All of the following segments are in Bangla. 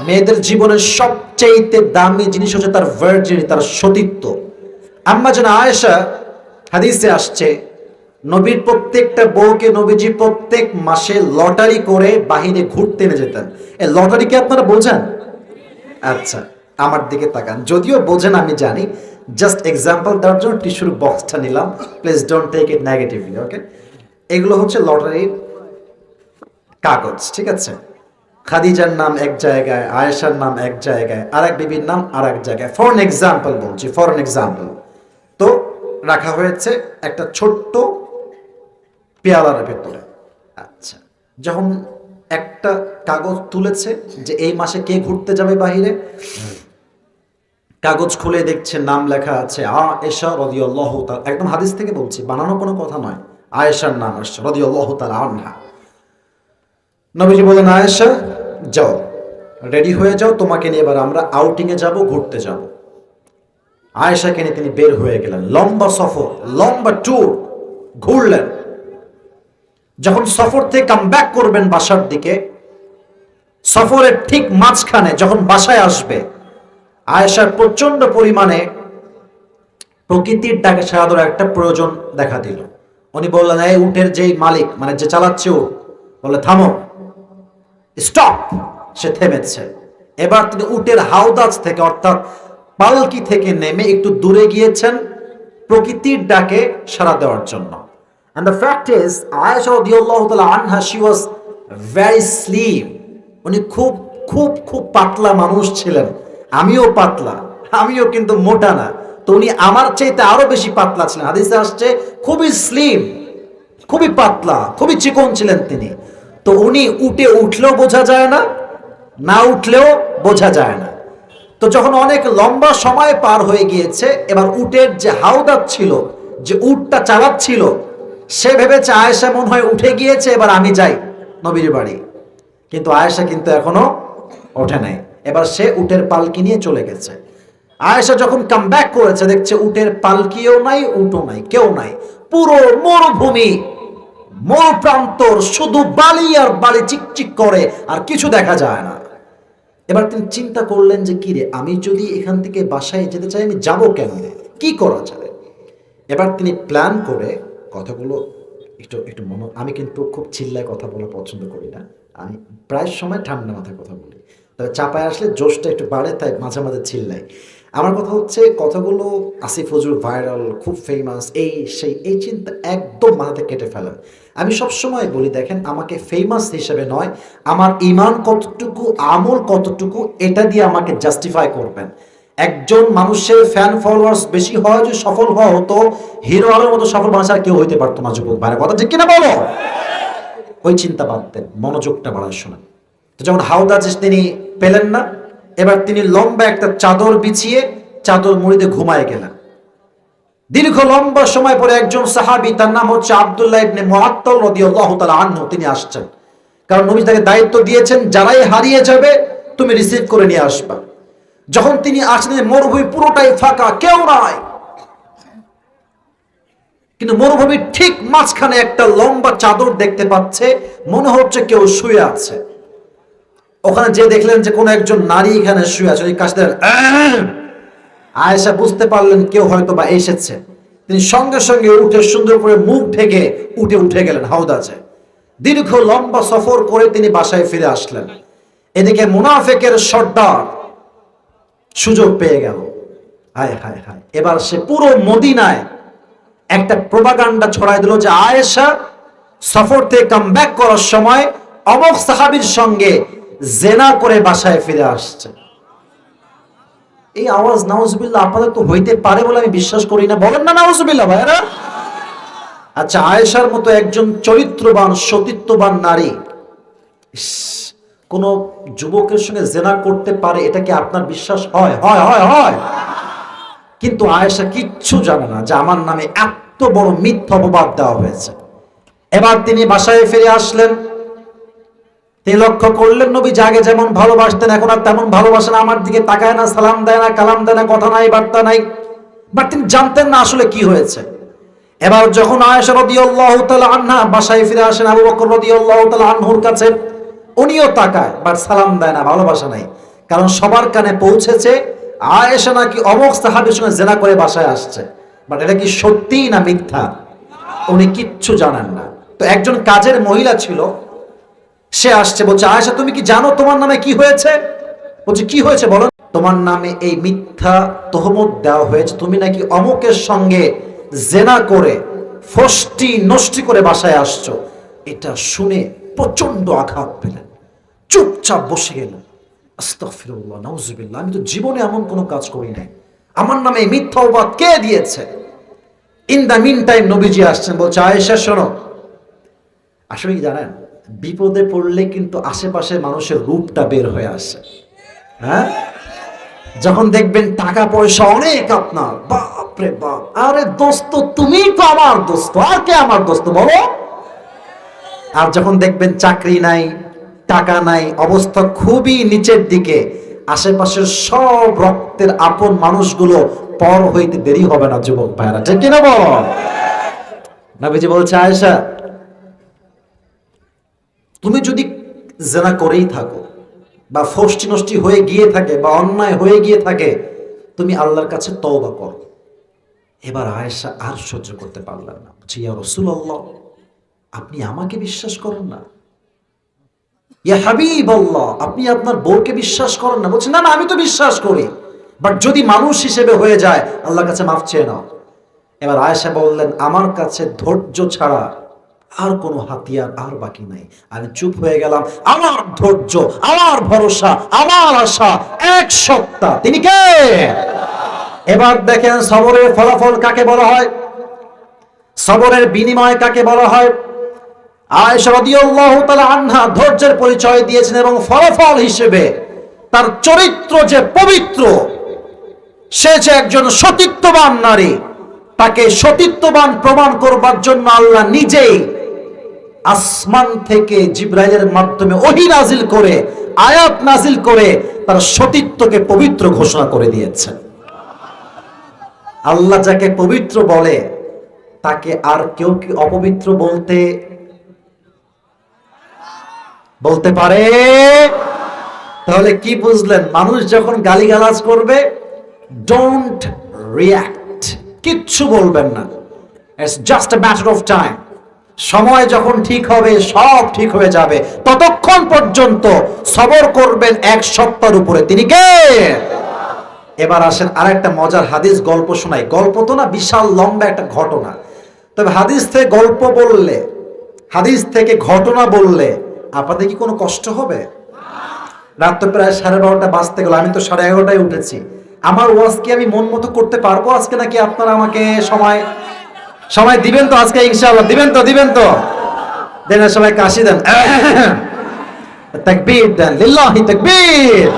মেয়েদের জীবনের সবচেয়ে দামি জিনিস হচ্ছে তার ভার্জিনিটি, তার সতীত্ব। আম্মা যেন আয়েশা, হাদিসে আসছে নবীর প্রত্যেকটা বউকে নবীজি প্রত্যেক মাসে লটারি করে বাহিরে ঘুরতে নিয়ে যেতেন। এই লটারিকে আপনারা বোঝেন? আচ্ছা, আমার দিকে তাকান। যদিও বোঝেন আমি জানি, জাস্ট এক্সাম্পল দেওয়ার জন্য টিস্যুর বক্সটা নিলাম। Please don't take it negatively, okay? এগুলো হচ্ছে লটারির কাগজ, ঠিক আছে? খাদিজার নাম এক জায়গায়, আয়েশার নাম এক জায়গায়, আর এক বিবির নাম আর এক জায়গায়। ফর এক্সাম্পল বলছি, ফর এক্সাম্পল। তো রাখা হয়েছে একটা ছোট্ট পেয়ালার ভেতরে। আচ্ছা, যখন একটা কাগজ তুলেছে যে এই মাসে কে ঘুরতে যাবে বাহিরে, কাগজ খুলে দেখছে নাম লেখা আছে আয়েশা রাদিয়াল্লাহু তাআলা। একদম হাদিস থেকে বলছি, বানানো কোনো কথা নয়। আয়েশার নাম আসছে রাদিয়াল্লাহু তাআলা আনহা। নবীজি বলেন, আয়েশা যাও, রেডি হয়ে যাও, তোমাকে নিয়ে এবার আমরা আউটিংয়ে যাব, ঘুরতে যাব। আয়েশাকে নিয়ে তিনি বের হয়ে গেলেন। লম্বা সফর, লম্বা ট্যুর, ঘুরলেন। যখন সফর থেকে কাম ব্যাক করবেন বাসার দিকে, সফরের ঠিক মাঝখানে যখন বাসায় আসবে, আয়েশার প্রচন্ড পরিমাণে প্রকৃতির ডাকে সাড়া দেওয়ার একটা প্রয়োজন দেখা দিল। উনি বললেন, এই উটের যেই মালিক, মানে যে চালাচ্ছে উট, বলে থামো, স্টপ। সে থেমেছে। এবার তিনি উটের হাউদাজ থেকে অর্থাৎ পালকি থেকে নেমে একটু দূরে গিয়েছেন প্রকৃতির ডাকে সাড়া দেওয়ার জন্য। And the fact is, Aisha radiyallahu ta'ala anha, she was very slim. উনি খুব খুব খুব পাতলা মানুষ ছিলেন। আমিও পাতলা, আমিও কিন্তু মোটা না। তো উনি আমার চাইতে আরো বেশি পাতলা ছিলেন। হাদিসে আসছে খুবই স্লিম, খুবই পাতলা, খুবই চিকন ছিলেন তিনি। তো উনি উঠে উঠলেও বোঝা যায় না, না উঠলেও বোঝা যায় না। তো যখন অনেক লম্বা সময় পার হয়ে গিয়েছে, এবার উটের যে হাওদাত ছিল, যে উটটা চালাচ্ছিল, সে ভেবেছে আয়েশা মনে হয় উঠে গিয়েছে, এবার আমি যাই নবীর বাড়ি। কিন্তু আয়েশা কিন্তু এখনো ওঠে নাই। এবার সে উটের পালকি নিয়ে চলে গেছে। আয়েশা যখন কাম ব্যাক করেছে, দেখছে উটের পালকিও নাই, উটও নাই, কেউ নাই। পুরো মরুভূমি, মরুপ্রান্তর, শুধু বালি আর বালি চিকচিক করে, আর কিছু দেখা যায় না। এবার তিনি চিন্তা করলেন যে কি রে, আমি যদি এখান থেকে বাসায় যেতে চাই, আমি যাবো কেমনে, কি করা যাবে? এবার তিনি প্ল্যান করে, কথাগুলো একটু একটু আমি কিন্তু খুব চিল্লায় কথা বলা পছন্দ করি না। আমি প্রায় সময় ঠান্ডা মাথায় কথা বলি, তবে চাপায় আসলে জোশটা একটু বাড়ে, তাই মাঝে মাঝে চিল্লাই। আমার কথা হচ্ছে, কথাগুলো আসিফ হুজুর ভাইরাল, খুব ফেমাস, এই সেই, এই চিন্তা একদম মাথাতে কেটে ফেলেন। আমি সবসময় বলি, দেখেন, আমাকে ফেমাস হিসেবে নয়, আমার ইমান কতটুকু, আমল কতটুকু, এটা দিয়ে আমাকে জাস্টিফাই করবেন। একজন মানুষের ফ্যান ফলোয়ার্স বেশি হয়, যে সফল হওয়া হতো, হিরো আলমের মতো সফল মানুষ আর কেউ হইতে পারতো না। যুবক ভাইরা কথা ঠিক কিনা বলো? ওই চিন্তা বাদ দেন, মনোযোগটা বাড়ায় শোনেন। তো যখন হাওদাজ তিনি পেলেন না, এবার তিনি লম্বা একটা চাদর বিছিয়ে চাদর মুড়িতে ঘুমায় গেলেন। দীর্ঘ লম্বা সময় পরে একজন সাহাবী, তার নাম হচ্ছে আব্দুল্লাহ ইবনে মুআত্তাল রাদিয়াল্লাহু তাআলা আনহু, তিনি আসছেন। কারণ নবী তাকে দায়িত্ব দিয়েছেন, যারাই হারিয়ে যাবে তুমি রিসিভ করে নিয়ে আসবা। যখন তিনি আসলেন, মরুভূমি পুরোটাই ফাঁকা, কেউ নাই। কিন্তু মরুভূমির ঠিক মাঝখানে একটা লম্বা চাদর দেখতে পাচ্ছে, মনে হচ্ছে কেউ শুয়ে আছে। ওখানে যে দেখলেন যে কোন একজন নারী এখানে শুয়ে আছে, ওই কাছে আয়েশা বুঝতে পারলেন কেউ হয়তো বা এসেছে। তিনি সঙ্গে সঙ্গে উঠে সুন্দর করে মুখ ঢেকে উঠে গেলেন হাওদাজে। দীর্ঘ লম্বা সফর করে তিনি বাসায় ফিরে আসলেন। এদিকে মুনাফিকের সর্দার সুযোগ পেয়ে গেল। হায় হায় হায়, এবার সে পুরো মদিনায় একটা প্রোপাগান্ডা ছড়াই দিল যে আয়েশা সফর থেকে কাম ব্যাক করার সময় অমুক সাহাবীর সঙ্গে জেনা করে বাসায় ফিরে আসছে। এই আওয়াজ নাউজুবিল্লাহ আপনাদের তো হইতে পারে বলে আমি বিশ্বাস করি না, বলেন না নাউজুবিল্লাহ ভাইরা? আচ্ছা, আয়েশার মতো একজন চরিত্রবান, সতীত্ববান নারী কোন যুবকের সঙ্গে জেনা করতে পারে, এটা কি আপনার বিশ্বাস হয়? হয় হয় হয়। কিন্তু আয়েশা কিচ্ছু জানে না যে আমার নামে এত বড় মিথ্যা অপবাদ দেওয়া হয়েছে। এবার তিনি বাসায় ফিরে আসলেন। তিনি লক্ষ্য করলেন নবী আগে যেমন ভালোবাসতেন, এখন আর তেমন ভালোবাসেন। আমার দিকে তাকায় না, সালাম দেয় না, কালাম দেয় না, কথা নাই, বার্তা নাই। বাট তিনি জানতেন না আসলে কি হয়েছে। এবার যখন আয়েশা রাদিয়াল্লাহু তাআলা আনহা বাসায় ফিরে আসেন আবু বকর রাদিয়াল্লাহু তাআলা আনহুর কাছে, উনিও তাকায়, বাট সালাম দেয় না, ভালোবাসা নাই। কারণ সবার কানে পৌঁছেছে আয়েশা নাকি অমুক সাহাবীর সঙ্গে জেনা করে বাসায় আসছে, বাট এটা কি সত্যি না মিথ্যা উনি কিচ্ছু জানেন না। তো একজন কাজের মহিলা ছিল, সে আসছে, বলছে আয়েশা তুমি কি জানো তোমার নামে কি হয়েছে? বলছে কি হয়েছে বলো। তোমার নামে এই মিথ্যা তহমত দেওয়া হয়েছে, তুমি নাকি অমুকের সঙ্গে জেনা করে ফষ্টি নষ্টি করে বাসায় আসছো। এটা শুনে প্রচন্ড আঘাত পেলেন, চুপচাপ বসে গেলেন। আস্তাগফিরুল্লাহ, নাউজুবিল্লাহ, আমি তো জীবনে এমন কোনো কাজ করি নাই, আমার নামে এই মিথ্যা অপবাদ কে দিয়েছে? ইন দ্য মিন টাইম নবীজি আসছেন, বলছে আয়েশা শোনো, আসলে কি জানেন, বিপদে পড়লে কিন্তু আশেপাশে মানুষের রূপটা বের হয়ে আসে। হ্যাঁ, যখন দেখবেন টাকা পয়সা অনেক আপনার, বাপরে বাপ, আরে দোস্ত তুমি তো আমার দোস্ত, আর কে আমার দোস্ত বলো? আর যখন দেখবেন চাকরি নাই, টাকা নাই, অবস্থা খুবই নিচের দিকে, আশেপাশের সব রক্তের আপন মানুষগুলো পর হইতে দেরি হবে না যুবক ভাইরা, ঠিক কিনা বল? নবীজি বলছে আয়েশা তুমি যদি জেনা করেই থাকো বা ফষ্টি নষ্টি হয়ে গিয়ে থাকে বা অন্যায় হয়ে গিয়ে থাকে, তুমি আল্লাহর কাছে তওবা করো। এবার আয়েশা আর সহ্য করতে পারলেন না, বলছে ইয়া রাসূলুল্লাহ আপনি আমাকে বিশ্বাস করেন না? ইয়া হাবিবাল্লাহ আপনি আপনার বউকে বিশ্বাস করেন না? বলছে না না আমি তো বিশ্বাস করি, বাট যদি মানুষ হিসেবে হয়ে যায় আল্লাহর কাছে মাফ চেয়ে নাও। এবার আয়েশা বললেন আমার কাছে ধৈর্য ছাড়া আর কোনো হাতিয়ার আর বাকি নাই। আমি চুপ হয়ে গেলাম। আমার ধৈর্য, আমার ভরসা, আমার আশা এক সত্তা, তিনি কে? এবার দেখেন সবরের ফলাফল কাকে বলা হয়, সবরের বিনিময় কাকে বলা হয়। আয়েশা রাদিয়াল্লাহু তাআলা আনহা ধৈর্যের পরিচয় দিয়েছেন এবং ফলাফল হিসেবে তার চরিত্র যে পবিত্র, সে যে একজন সতীত্ববান নারী, তাকে সতীত্ববান প্রমাণ করবার জন্য আল্লাহ নিজেই আসমান থেকে জিবরাইলের মাধ্যমে ওহী নাজিল করে, আয়াত নাজিল করে তার সতীত্বকে পবিত্র ঘোষণা করে দিয়েছেন। আল্লাহ যাকে পবিত্র বলে তাকে আর কেউ কি অপবিত্র বলতে পারে? তাহলে কি বুঝলেন? মানুষ যখন গালিগালাজ করবে, ডোন্ট রিঅ্যাক্ট, কিচ্ছু বলবেন না, it's just a matter of time. সময় যখন ঠিক হবে সব ঠিক হয়ে যাবে, ততক্ষণ পর্যন্ত সবর করবেন এক সত্তার উপরে, তিনি কে? এবার আসেন আরেকটা মজার হাদিস গল্প শোনাই। গল্প তো না, বিশাল লম্বা একটা ঘটনা, তবে হাদিস থেকে গল্প বললে, হাদিস থেকে ঘটনা বললে আপনাদের কি কোনো কষ্ট হবে? রাত তো প্রায় 12:30 বাজতে গেল, আমি তো 11:30টায় উঠেছি। আমার ওয়াজ কি আমি মন মতো করতে পারবো আজকে, নাকি আপনারা আমাকে সময় দিবেন তো আজকে? ইনশাআল্লাহ দিবেন তো? দেন সবাই কাশি দেন, তাকবীর দেন, লিল্লাহি তাকবীর।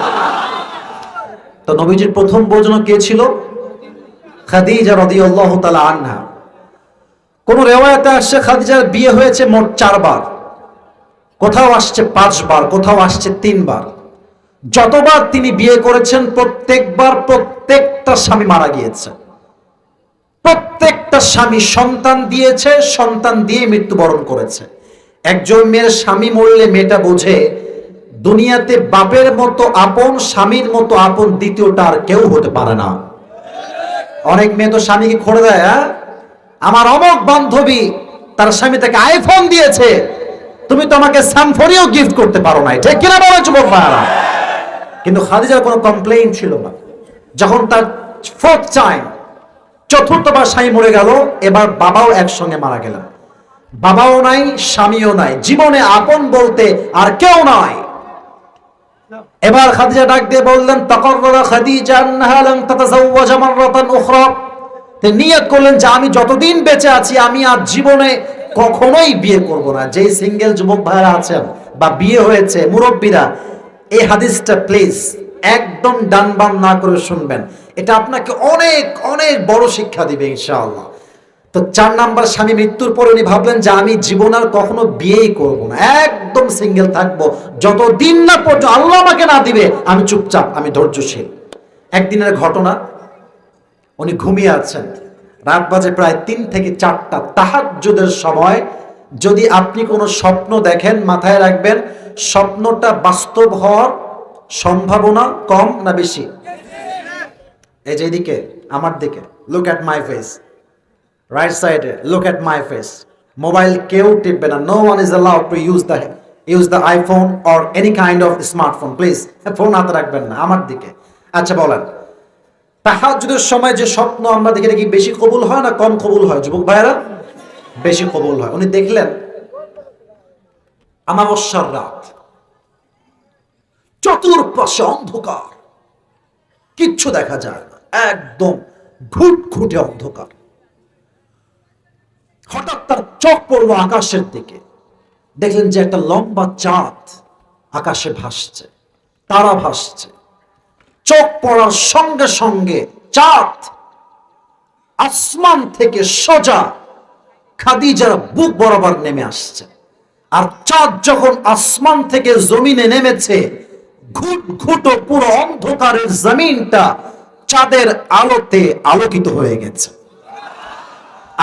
তো নবীজির প্রথম বউ কে ছিল? খাদিজা রাদিয়াল্লাহু তাআলা আনহা। কোন রিওয়ায়াতে আসছে খাদিজার বিয়ে হয়েছে মোট 4 বার, কোথাও আসছে 5 বার, কোথাও আসছে 3 বার। যতবার তিনি বিয়ে করেছেন প্রত্যেকবার প্রত্যেকটা স্বামী মারা গিয়েছে, প্রত্যেকটা স্বামী সন্তান দিয়েছে, সন্তান দিয়ে মৃত্যুবরণ করেছে। একজন মেয়ের স্বামী মরলে মেয়েটা বোঝে দুনিয়াতে বাপের মতো আপন, স্বামীর মতো আপন দ্বিতীয়টা আর কেউ হতে পারে না। অনেক মেয়ে তো স্বামীকে খোঁড়ে দেয়, আমার অমুক বান্ধবী তার স্বামী তাকে আইফোন দিয়েছে, তুমি তো আমাকে স্যামফোনিও গিফট করতে পারো না, ঠিক কিনা বলো যুবক ভাইরা? কিন্তু খাদিজার কোনো কমপ্লেইন ছিল না। যখন তার ফোর্থ টাইম, চতুর্থবার স্বামী মরে গেল, এবার বাবাও একসঙ্গে মারা গেলেন, বাবাও নাই, স্বামীও নাই, জীবনে আপন বলতে আর কেউ নাই। এবার খাদিজা ডাক দিয়ে বললেন, তাকাররারা খাদিজা আন্নাহা লান তাতাযাওয়াজা মাররাতান উখরা। তিনি নিয়ত করলেন যে আমি যতদিন বেঁচে আছি আমি আর জীবনে কখনোই বিয়ে করব না। যেই সিঙ্গেল যুবক ভাইরা আছেন বা বিয়ে হয়েছে, মুরব্বীরা, এই হাদিসটা প্লিজ একদম ডান বাম না করে শুনবেন, এটা আপনাকে অনেক অনেক বড় শিক্ষা দিবে ইনশাআল্লাহ। তো 4 নাম্বার স্বামী মৃত্যুর পরে উনি ভাবলেন যে আমি জীবন আর কখনো বিয়েই করব না, একদম সিঙ্গেল থাকবো, যতদিন না পর্যন্ত আল্লাহ আমাকে না দিবে আমি চুপচাপ, আমি ধৈর্যশীল। একদিনের ঘটনা, উনি ঘুমিয়ে আছেন, রাত বাজে প্রায় 3 থেকে 4টা, তাহাজ্জুদের সময়। যদি আপনি কোনো স্বপ্ন দেখেন মাথায় রাখবেন স্বপ্নটা বাস্তব হওয়ার সম্ভাবনা কম না বেশি? এই যে এদিকে আমার দিকে, look at my face, right সাইডে look at my face. Mobile কেউ টিপবে না, no one is allowed to use the iPhone or any kind of smartphone, please. Phone হাতে রাখবেন না, আমার দিকে। আচ্ছা বলেন, তাহাজ্জুদের সময় যে স্বপ্ন আমরা দেখি, দেখি বেশি কবুল হয় না কম কবুল হয়? যুবক ভাইয়েরা, বেশি কবুল হয়। উনি দেখলেন আমাবস্যার রাত, চতুর্পাশে অন্ধকার, কিচ্ছু দেখা যায় না, একদম ঘুটঘুটে অন্ধকার। হঠাৎ তার চোখ পড়লো আকাশের দিকে, দেখলেন যে একটা লম্বা চাঁদ আকাশে ভাসছে, তারা ভাসছে। চোখ পড়ার সঙ্গে সঙ্গে চাঁদ আসমান থেকে সোজা খাদিজার বুক বরাবর নেমে আসছে। আর চাঁদ যখন আসমান থেকে জমিনে নেমেছে, ঘুটঘুটো পুরো অন্ধকারের জমিনটা চাঁদের আলোতে আলোকিত হয়ে গেছে।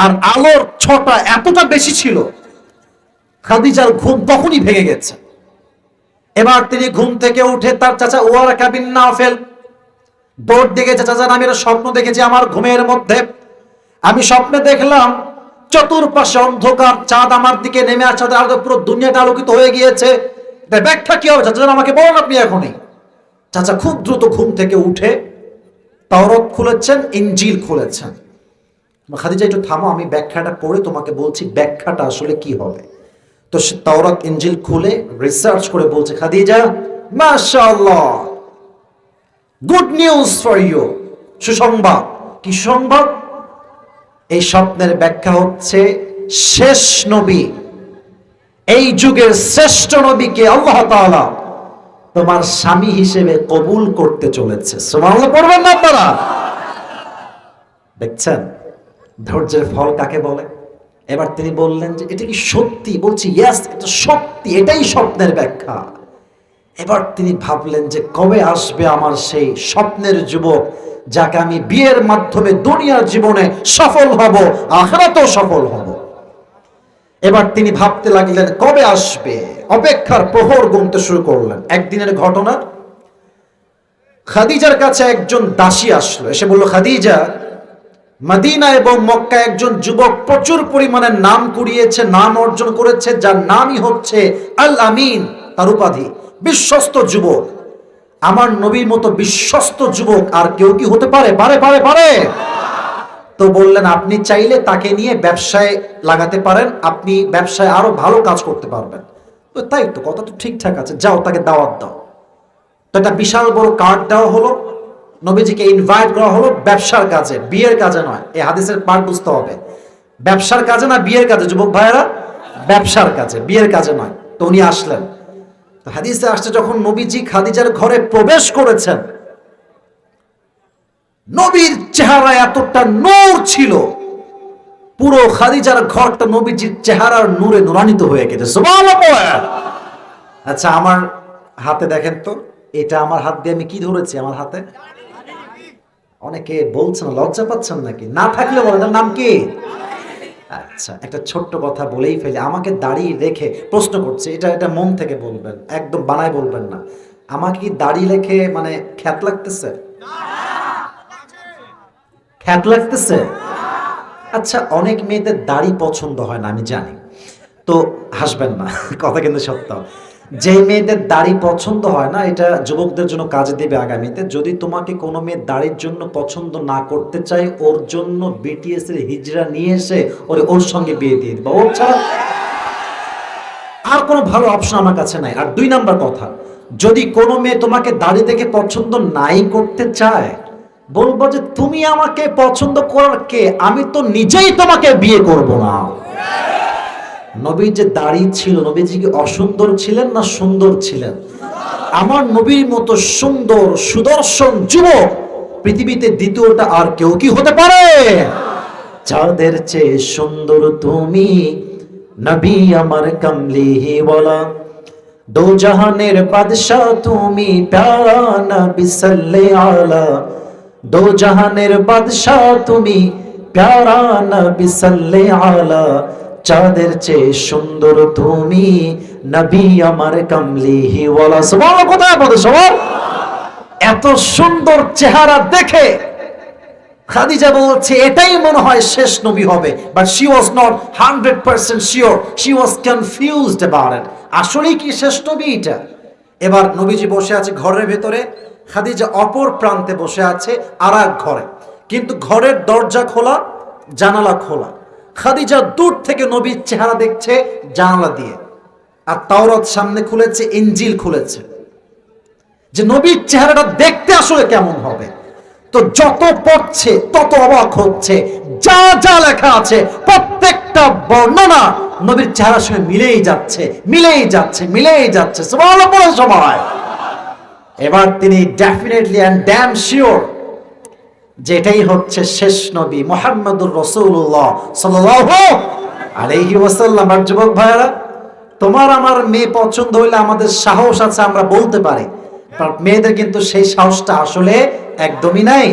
আর আলোর ছোঁয়া এতটা বেশি ছিল, খাদিজার ঘুম তখনই ভেঙে গেছে। এবার তিনি ঘুম থেকে উঠে তার চাচা ওয়ারাকা বিন নাফেল দৌড় দিয়ে গেছে, চাচা আমি একটা স্বপ্ন দেখেছি আমার ঘুমের মধ্যে। আমি স্বপ্নে দেখলাম চতুর্পাশে অন্ধকার, চাঁদ আমার দিকে নেমে আসছে, আলো পুরো দুনিয়াটা আলোকিত হয়ে গিয়েছে। ব্যাখ্যা কি হবে চাচা, আমাকে বলুন আপনি এখনই। চাচা খুব দ্রুত ঘুম থেকে উঠে তাওরাত খুলেছেন, ইনজিল খুলেছেন। খাদিজা একটু থামো, আমি ব্যাখ্যাটা পড়ে তোমাকে বলছি ব্যাখ্যাটা আসলে কি হবে। তো সে তাওরাত ইনজিল খুলে রিসার্চ করে বলছে, খাদিজা মাশাআল্লাহ, গুড নিউজ ফর ইউ, সুসংবাদ। কি সংবাদ? এই স্বপ্নের ব্যাখ্যা হচ্ছে শেষ নবী, এই যুগের শ্রেষ্ঠ নবীকে আল্লাহ তাআলা তোমার স্বামী হিসেবে কবুল করতে চলেছে। সুবহানাল্লাহ পড়বেন না আপনারা? দেখছেন ধৈর্যের ফল কাকে বলে। এবার তিনি বললেন যে এটা কি সত্যি? বলছি ইয়েস, এটা সত্যি, এটাই স্বপ্নের ব্যাখ্যা। এবার তিনি ভাবলেন যে কবে আসবে আমার সেই স্বপ্নের যুবক, যাকে আমি বিয়ের মাধ্যমে দুনিয়ার জীবনে সফল হব, আখিরাতেও সফল হব। এবার তিনি ভাবতে লাগলেন কবে আসবে, অপেক্ষার প্রহর গুনতে শুরু করলেন। একদিনের ঘটনা, খাদিজার কাছে একজন দাসী আসলো, এসে বলল, খাদিজা, মদিনা এবং মক্কা একজন যুবক প্রচুর পরিমাণে নাম কুড়িয়েছে, নাম অর্জন করেছে, যার নামই হচ্ছে আল আমিন, তার উপাধি বিশ্বস্ত যুবক। আমার নবীর মতো বিশ্বস্ত যুবক আর কেউ কি হতে পারে? পারে পারে পারে। তো বললেন আপনি চাইলে তাকে নিয়ে ব্যবসায় লাগাতে পারেন, আপনি ব্যবসায় আরো ভালো কাজ করতে পারবেন। তো তাই তো, কথা তো ঠিকঠাক আছে, যাও তাকে দাওয়াত দাও। তো একটা বিশাল বড় কার্ড দেওয়া হলো, নবীজিকে ইনভাইট করা হলো ব্যবসার কাজে, বিয়ের কাজে নয়। এই হাদিসের পাঠ বুঝতে হবে, ব্যবসার কাজে না বিয়ের কাজে। যুবক ভাইয়েরা, ব্যবসার কাজে, বিয়ের কাজে নয়। তো উনি আসলেন। তো হাদিসে আসছে যখন নবীজি খাদিজার ঘরে প্রবেশ করেছেন, নবীর চেহারা এতটা নূর ছিল, পুরো খাদিজার ঘরটা নবীজির চেহারার নূরে নূরান্বিত হয়ে গেছে। সুবহানাল্লাহ। আচ্ছা আমার হাতে দেখেন তো, এটা আমার হাত দিয়ে আমি কি ধরেছি? আমার হাতে অনেকে বলছেন লজ্জা পাচ্ছেন নাকি? না থাকলে বলেন নাম কি? আচ্ছা একটা ছোট্ট কথা বলেই ফেলি, আমাকে দাঁড়িয়ে রেখে প্রশ্ন করছে, এটা মন থেকে বলবেন, একদম বানায় বলবেন না। আমাকে কি দাঁড়িয়ে রেখে মানে খ্যাত লাগতেছে? খ্যাত লাগতেছে? আচ্ছা অনেক মেয়েদের দাড়ি পছন্দ হয় না আমি জানি, তো হাসবেন না, কথা কিন্তু সত্য। যে মেয়েদের দাড়ি পছন্দ হয় না, এটা যুবকদের জন্য কাজে দেবে আগামীতে। যদি তোমাকে কোনো মেয়ে দাড়ির জন্য পছন্দ না করতে চায়, ওর জন্য বিটিএস এর হিজড়া নিয়ে এসে ওর সঙ্গে বিয়ে দিয়ে দিবা। ওর ছাড়া আর কোনো ভালো অপশন আমার কাছে নাই। আর 2 নাম্বার কথা, যদি কোনো মেয়ে তোমাকে দাড়ি দেখে পছন্দ নাই করতে চায়, বলবো যে তুমি আমাকে পছন্দ করার কে? আমি তো নিজেই তোমাকে বিয়ে করব না। নবীর যে দাড়ি ছিল, নবীজি কি অসুন্দর ছিলেন না সুন্দর ছিলেন? আমার নবীর মতো সুন্দর সুদর্শন যুবক পৃথিবীতে দ্বিতীয়টা আর কেউ কি হতে পারে? যাদের চেয়ে সুন্দর তুমি, নবী আমার কমলিহি ওয়ালা, দো জাহানের বাদশা তুমি, প্যারা নবী সাল্লাল্লাহু আলা, দো জাহানের বাদশা তুমি, প্যারা নবী সাল্লাল্লাহু আলা, চাঁদের চেয়ে সুন্দর তুমি, নবী আমার কমলিহি ওয়ালা। সুবহানাল্লাহ। কোথায় আমাদের সবার? এত সুন্দর চেহারা দেখে খাদিজা বলছে এটাই মনে হয় শেষ নবী হবে, but she was not 100% sure, she was confused about it. আসলেই কি শেষ নবী এটা? এবার নবীজি বসে আছে ঘরের ভেতরে, খাদিজা অপর প্রান্তে বসে আছে আর এক ঘরে, কিন্তু ঘরের দরজা খোলা, জানালা খোলা। খাদিজা দূর থেকে নবীর চেহারা দেখছে জানালা দিয়ে, আর তাওরাত সামনে খুলেছে, ইনজিল খুলেছে, যে নবীর চেহারাটা দেখতে আসলে কেমন হবে। তো যত পড়ছে তত অবাক হচ্ছে, যা যা লেখা আছে প্রত্যেকটা বর্ণনা নবীর চেহারার সঙ্গে মিলেই যাচ্ছে, মিলেই যাচ্ছে, মিলেই যাচ্ছে। সুবহানাল্লাহ বলার সময় এবার তিনি ডেফিনেটলি এন্ড ড্যাম শিওর যেটাই হচ্ছে শেষ নবী মুহাম্মদুর রাসূলুল্লাহ সাল্লাল্লাহু আলাইহি ওয়াসাল্লাম। আর যুবক ভাইরা, তোমার আমার মেয়ে পছন্দ হইলে আমাদের সাহস আছে, আমরা বলতে পারি, মেয়েদের কিন্তু সেই সাহসটা আসলে একদমই নাই।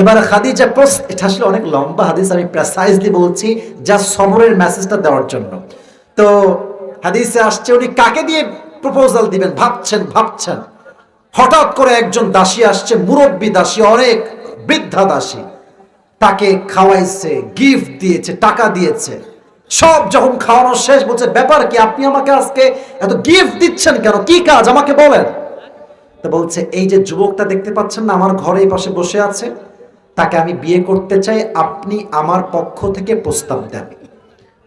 এবার খাদিজা এটা আসলে অনেক লম্বা হাদিস, আমি প্রেসাইজলি বলছি যা সবরের মেসেজটা দেওয়ার জন্য। তো হাদিসে আসছে উনি কাকে দিয়ে প্রপোজাল দিবেন ভাবছেন। হঠাৎ করে একজন দাসী আসছে, মুরব্বী দাসী, অনেক বৃদ্ধা দাসী, তাকে খাওয়াইছে, গিফট দিয়েছে, টাকা দিয়েছে। সব যখন খাওয়ানো শেষ বলছে, ব্যাপার কি, আপনি আমাকে আজকে এত গিফট দিচ্ছেন কেন, কি কাজ আমাকে বলেন। তো বলছে এই যে যুবকটা দেখতে পাচ্ছেন না আমার ঘরে এই পাশে বসে আছে, তাকে আমি বিয়ে করতে চাই, আপনি আমার পক্ষ থেকে প্রস্তাব দেন।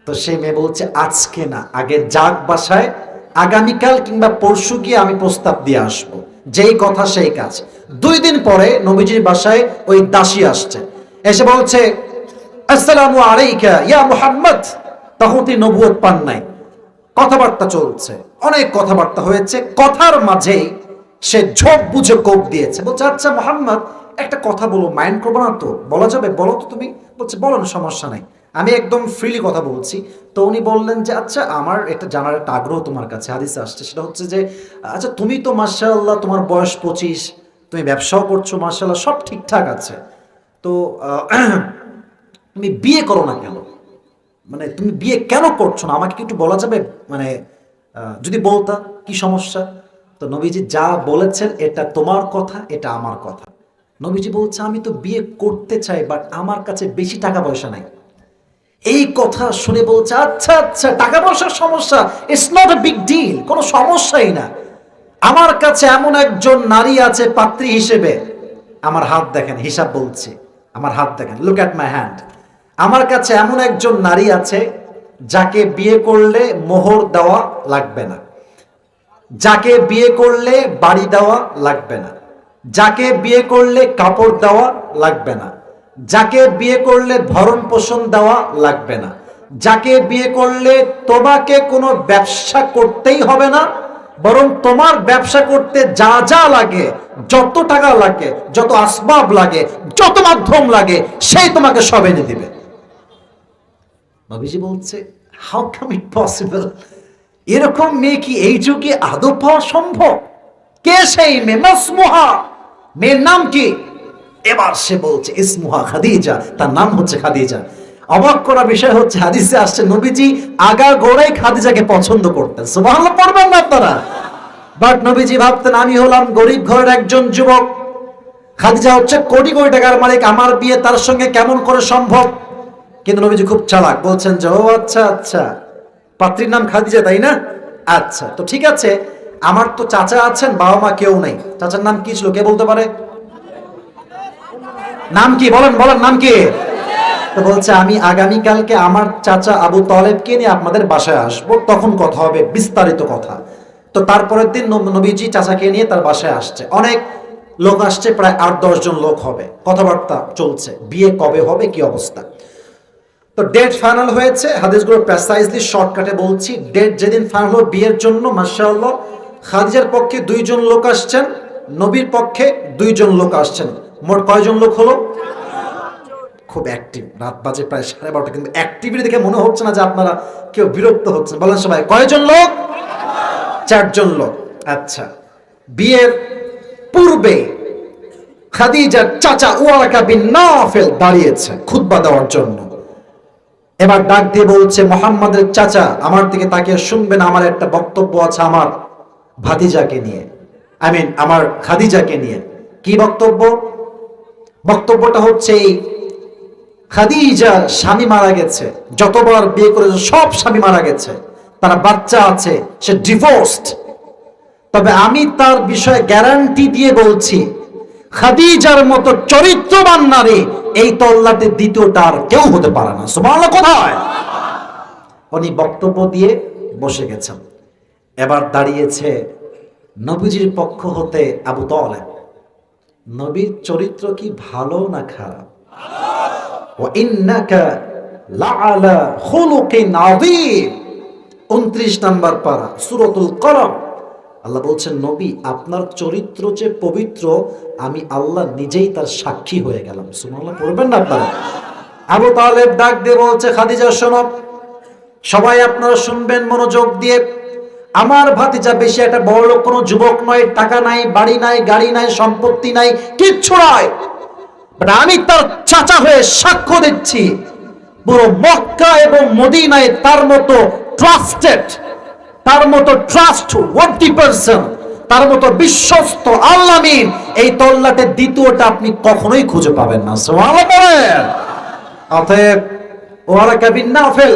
তো সেই মেয়ে বলছে আজকে না, আগে যাক বাসায়, আগামীকাল কিংবা পরশু গিয়ে আমি প্রস্তাব দিয়ে আসবো, যেই কথা সেই কাজ। 2 দিন পরে নবীজির বাসায় ওই দাসী আসছে, এসে বলছে আসসালামু আলাইকা ইয়া মুহাম্মদ। তখন তিনি নবুয়ত পান নাই, কথাবার্তা চলছে, অনেক কথাবার্তা হয়েছে, কথার মাঝেই সে ঝোপ বুঝে কোপ দিয়েছে। বলছে আচ্ছা মুহাম্মদ, একটা কথা বলো, মাইন্ড করবো না তো, বলা যাবে, বলো তো তুমি। বলছে বলো না, সমস্যা নাই, আমি একদম ফ্রিলি কথা বলছি। তো উনি বললেন যে আচ্ছা আমার এটা জানার একটা আগ্রহ তোমার কাছে, হাদিসে আসছে, সেটা হচ্ছে যে আচ্ছা তুমি তো মাশাআল্লাহ তোমার বয়স 25, তুমি ব্যবসাও করছো মাশাআল্লাহ, সব ঠিকঠাক আছে, তো তুমি বিয়ে করো না কেন, মানে তুমি বিয়ে কেন করছো না, আমাকে কি একটু বলা যাবে, মানে যদি বলতা কি সমস্যা। তো নবীজি যা বলেছেন এটা তোমার কথা, এটা আমার কথা। নবীজি বলছে আমি তো বিয়ে করতে চাই, বাট আমার কাছে বেশি টাকা পয়সা নাই। এই কথা শুনে বলছে আচ্ছা আচ্ছা, টাকা পয়সার সমস্যা, it's not a big deal, কোনো সমস্যাই না। আমার কাছে এমন একজন নারী আছে পাত্রী হিসেবে, আমার হাত দেখেন, হিসাব বলছি, আমার হাত দেখেন, লুক অ্যাট মাই হ্যান্ড। আমার কাছে এমন একজন নারী আছে যাকে বিয়ে করলে মোহর দেওয়া লাগবে না, যাকে বিয়ে করলে বাড়ি দেওয়া লাগবে না, যাকে বিয়ে করলে কাপড় দেওয়া লাগবে না, যাকে বিয়ে করলে ভরণ পোষণ দেওয়া লাগবে না, যাকে বিয়ে করলে তোমাকে কোনো ব্যবসা করতেই হবে না, বরং তোমার ব্যবসা করতে যা যা লাগে, যত টাকা লাগে, যত আসবাব লাগে, যত মাধ্যম লাগে, সেই তোমাকে সব এনে দিবে। নবীজি বলছে হাউ কাম ইট পসিবল, এরকম মেয়ে কি এই যুগে আদৌ পাওয়া সম্ভব? কে সেই মেয়ে? মাসমুহা, মেয়ের নাম কি? এবার সে বলছে ইসমুহা খাদিজা, তার নাম হচ্ছে খাদিজা। অবাক করা বিষয় হচ্ছে হাদিসে আসছে নবীজি আগা গোড়াই খাদিজাকে পছন্দ করতেন। সুবহানাল্লাহ পড়বেন না আপনারা? বাট নবীজি ভাবতেন আমি হলাম গরিব ঘরের একজন যুবক, খাদিজা হচ্ছে কোটি কোটি টাকার মালিক, আমার বিয়ে তার সঙ্গে কেমন করে সম্ভব? কিন্তু নবীজি খুব চালাক, বলছেন যে ও আচ্ছা আচ্ছা, পাত্রীর নাম খাদিজা তাই না, আচ্ছা তো ঠিক আছে, আমার তো চাচা আছেন, বাবা মা কেউ নেই, চাচার নাম কি ছিল, কে বলতে পারে? নাম কি বলেন, বলেন নাম কি? তো বলছে আমি আগামীকালকে আমার চাচা আবু তালেবকে নিয়ে আপনাদের বাসায় আসবো, তখন কথা হবে, বিস্তারিত কথা। তো তারপরের দিন নবীজি চাচাকে নিয়ে তার বাসায় আসছে, অনেক লোক আসছে, প্রায় 8-10 জন লোক হবে, কথাবার্তা চলছে, বিয়ে কবে হবে, কি অবস্থা। তো ডেট ফাইনাল হয়েছে, হাদিসগুলো প্রেসাইজলি শর্টকাটে বলছি। ডেট যেদিন ফাইনাল হলো বিয়ের জন্য, মাশাআল্লাহ খাদিজার পক্ষে 2 জন লোক আসছেন, নবীর পক্ষে 2 জন লোক আসছেন, মোট কয়জন লোক হলো? খুব অ্যাক্টিভ, রাত বাজে প্রায় 12:30, কিন্তু অ্যাক্টিভিটি দেখে মনে হচ্ছে না যে আপনারা কেউ বিরক্ত হচ্ছেন। বলেন সবাই কয়জন লোক? 4 জন লোক। আচ্ছা, বিয়ের পূর্বে খাদিজার চাচা ওয়ারাকা বিন নাফিল দাঁড়িয়েছে খুতবা দেওয়ার জন্য। এবার ডাক দিয়ে বলছে মুহাম্মাদের চাচা আমার দিকে তাকিয়ে শুনবেন, আমার একটা বক্তব্য আছে আমার ভাতিজাকে নিয়ে। আমার খাদিজাকে নিয়ে কি বক্তব্য? বক্তব্যটা হচ্ছে এই, খাদিজার স্বামী মারা গেছে, যতবার বিয়ে করেছে সব স্বামী মারা গেছে, তার বাচ্চা আছে, সে ডিভোর্সড। তবে আমি তার বিষয়ে গ্যারান্টি দিয়ে বলছি, খাদিজার মতো চরিত্রবান নারী এই তল্লাটে দ্বিতীয়টা আর কেউ হতে পারে না। সুবহানাল্লাহ। কোথায়? উনি বক্তব্য দিয়ে বসে গেছেন। এবার দাঁড়িয়েছে নবীজির পক্ষ হতে আবু তালেব। নবীর চরিত্র কি ভালো না খারাপ? ওয়া ইন্নাকা লাআলা খুলুকিন আযীম, 29 নম্বর পারা সূরাতুল কলম। আল্লাহ বলছেন, নবী আপনার চরিত্র যে পবিত্র, আমি আল্লাহ নিজেই তার সাক্ষী হয়ে গেলাম। সুবহানাল্লাহ পড়বেন না আপনারা? আবু তালেব ডাক দিয়ে বলছে, খাদিজা শোনো, সবাই আপনারা শুনবেন মনোযোগ দিয়ে। আমার ভাতিজা বেশি একটা বড়লোক কোনো যুবক নয়, টাকা নাই, বাড়ি নাই, গাড়ি নাই, সম্পত্তি নাই, কিচ্ছু নয়। বাট আমি তার চাচা হয়ে সাক্ষ্য দিচ্ছি, পুরো মক্কা এবং মদিনায় তার মতো ট্রাস্টেড, তার মতো ট্রাস্ট ওয়ার্দি পারসন, তার মতো বিশ্বস্ত আল্লামিন এই তল্লাটে দ্বিতীয়টা আপনি কখনোই খুঁজে পাবেন না। সুবহানাল্লাহ। অতএব ওয়ালাকা বিন নাফিল,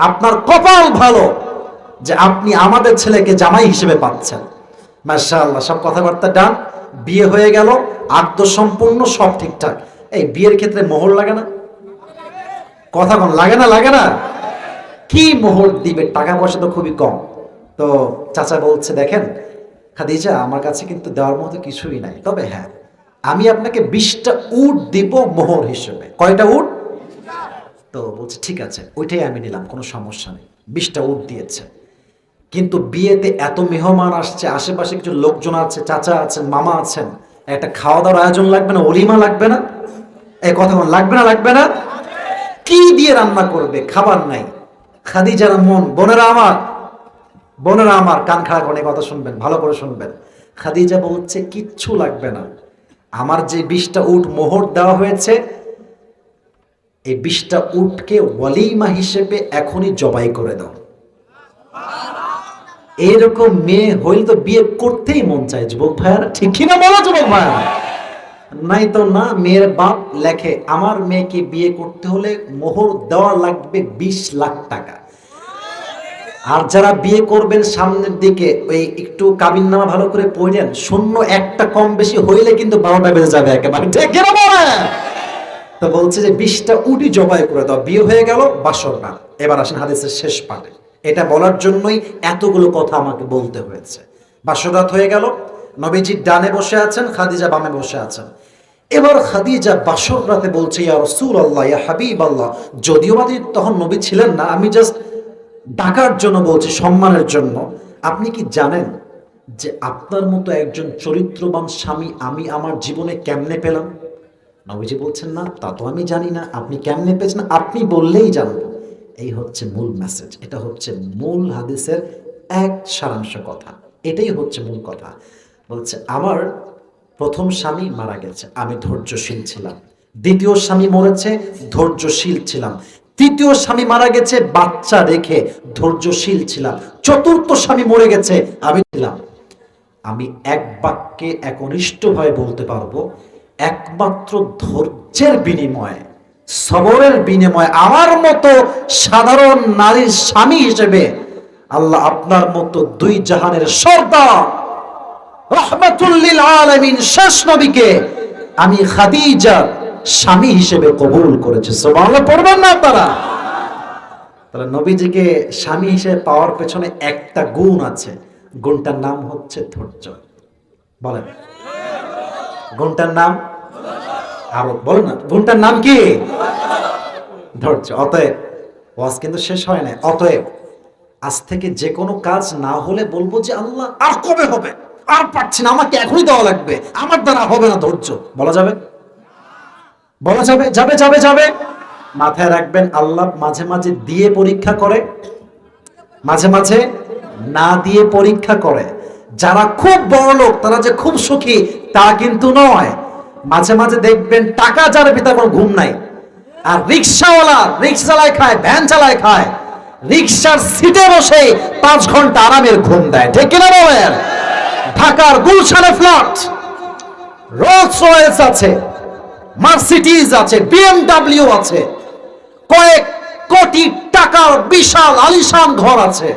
আপনার কপাল ভালো যে আপনি আমাদের ছেলেকে জামাই হিসেবে পাচ্ছেন। মাশাআল্লাহ। সব কথাবার্তা ডান, বিয়ে হয়ে গেল, আদ্য সম্পূর্ণ, সব ঠিকঠাক। এই বিয়ের ক্ষেত্রে মোহর লাগে না? কথা কোন লাগে না? লাগে না? কি মোহর দিবে? টাকা পয়সা তো খুবই কম। তো চাচা বলছে, দেখেন খাদিজা, আমার কাছে কিন্তু দেওয়ার মতো কিছুই নাই, তবে হ্যাঁ, আমি আপনাকে 20টা উট দিব মোহর হিসেবে। কয়টা উট? তো বলছে ঠিক আছে, ওইটাই আমি নিলাম, কোনো সমস্যা নেই। 20টা উট দিয়েছে। কিন্তু বিয়েতে এত মেহমান আসছে, আশেপাশে কিছু লোকজন আছে, চাচা আছেন, মামা আছেন, একটা খাওয়া দাওয়ার আয়োজন লাগবে না? অলিমা লাগবে না? এই কথা লাগবে না? লাগবে না? কি দিয়ে রান্না করবে? খাবার নাই। খাদিজার মন, বোনেরা আমার কান খাড়া করে কথা শুনবেন, ভালো করে শুনবেন। খাদিজা বলছে কিচ্ছু লাগবে না, আমার যে 20টা উট মোহর দেওয়া হয়েছে, এই 20টা উটকে ওয়ালিমা হিসেবে এখনই জবাই করে দাও। এরকম মেয়ে হইলে তো বিয়ে করতেই মন চায় যুবক ভাইয়ারা, ঠিক কিনা বলো যুবক ভাইয়ারা? নাই তো না, মেয়ের বাপ লেখে আমার মেয়েকে বিয়ে করতে হলে মোহর দেওয়া লাগবে 20 লাখ টাকা। আর যারা বিয়ে করবেন সামনের দিকে, ওই একটু কাবিননামা ভালো করে পড়েন, শূন্য একটা কম বেশি হইলে কিন্তু 12টা বেজে যাবে একেবারে, ঠিক কিনা বলে? তো বলছে যে 20টা উটি জবাই করে দাও। বিয়ে হয়ে গেল, বাসর রাত। এবার আসেন হাদিসের শেষ পার্টে। এটা বলার জন্যই এতগুলো কথা আমাকে বলতে হয়েছে। বাসর রাত হয়ে গেল, নবীজি ডানে বসে আছেন, খাদিজা বামে বসে আছেন। এবার খাদিজা বাসর রাতে বলছে, ইয়া রাসূলুল্লাহ, ইয়া হাবিবাল্লাহ, যদিও বা তখন নবী ছিলেন না, আমি জাস্ট ডাকার জন্য বলছি, সম্মানের জন্য, আপনি কি জানেন যে আপনার মতো একজন চরিত্রবান স্বামী আমি আমার জীবনে কেমনে পেলাম? নবীজি বলছেন, না তা তো আমি জানি না, আপনি কেমনে পেয়েছেন আপনি বললেই জানবো। এই হচ্ছে মূল মেসেজ, এটা হচ্ছে মূল হাদিসের এক সারাংশ কথা, এটাই হচ্ছে মূল কথা। বলছে, আমার প্রথম স্বামী মারা গেছে, আমি ধৈর্যশীল ছিলাম। দ্বিতীয় স্বামী মরেছে, ধৈর্যশীল ছিলাম। তৃতীয় স্বামী মারা গেছে বাচ্চা রেখে, ধৈর্যশীল ছিলাম। চতুর্থ স্বামী মরে গেছে, আমি ছিলাম। আমি এক বাক্যে একনিষ্ঠভাবে বলতে পারবো, একমাত্র ধৈর্যের বিনিময়ে, সবরের বিনিময়ে আমার মতো সাধারণ নারীর স্বামী হিসেবে আল্লাহ আপনার মতো দুই জাহানের সর্দার রাহমাতুল লিল আলামিন শেষ নবীকে আমি খাদিজা স্বামী হিসেবে কবুল করেছি। সুবহানাল্লাহ পড়বেন না আপনারা? তাহলে নবীজিকে স্বামী হিসেবে পাওয়ার পেছনে একটা গুণ আছে, গুণটার নাম হচ্ছে ধৈর্য। বলেন গুণটার নাম? আরো বলেন না, গুণটার নাম কি? ধৈর্য। অতএব ওয়াজ কিন্তু শেষ হয় না। অতএব আজ থেকে যে কোনো কাজ না হলে বলবো যে আল্লাহ আর কবে হবে, আর পারছি না, আমাকে এখনই দেওয়া লাগবে, আমার দ্বারা হবে না। ধৈর্য বলা যাবে? বলা যাবে? যাবে যাবে যাবে। মাথায় রাখবেন, আল্লাহ মাঝে মাঝে দিয়ে পরীক্ষা করে, মাঝে মাঝে না দিয়ে পরীক্ষা করে। যারা খুব বড় লোক তারা যে খুব সুখী তা কিন্তু নয়। মাঝে মাঝে দেখবেন টাকা যার ভিতরে কোনো ঘুম নাই, আর রিক্সাওয়ালা রিক্সা চালায় খায়, ভ্যান চালায় খায়, রিক্সার সিটে বসে 5 ঘন্টা আরামের ঘুম দেয়, ঠিক কিনা বলেন? ঢাকার গুলশানে ফ্ল্যাট, রোলস রয়েস আছে, মার্সিডিজ আছে, বিএমডব্লিউ আছে, কয়েক কোটি টাকার বিশাল আলিশান ঘর আছে।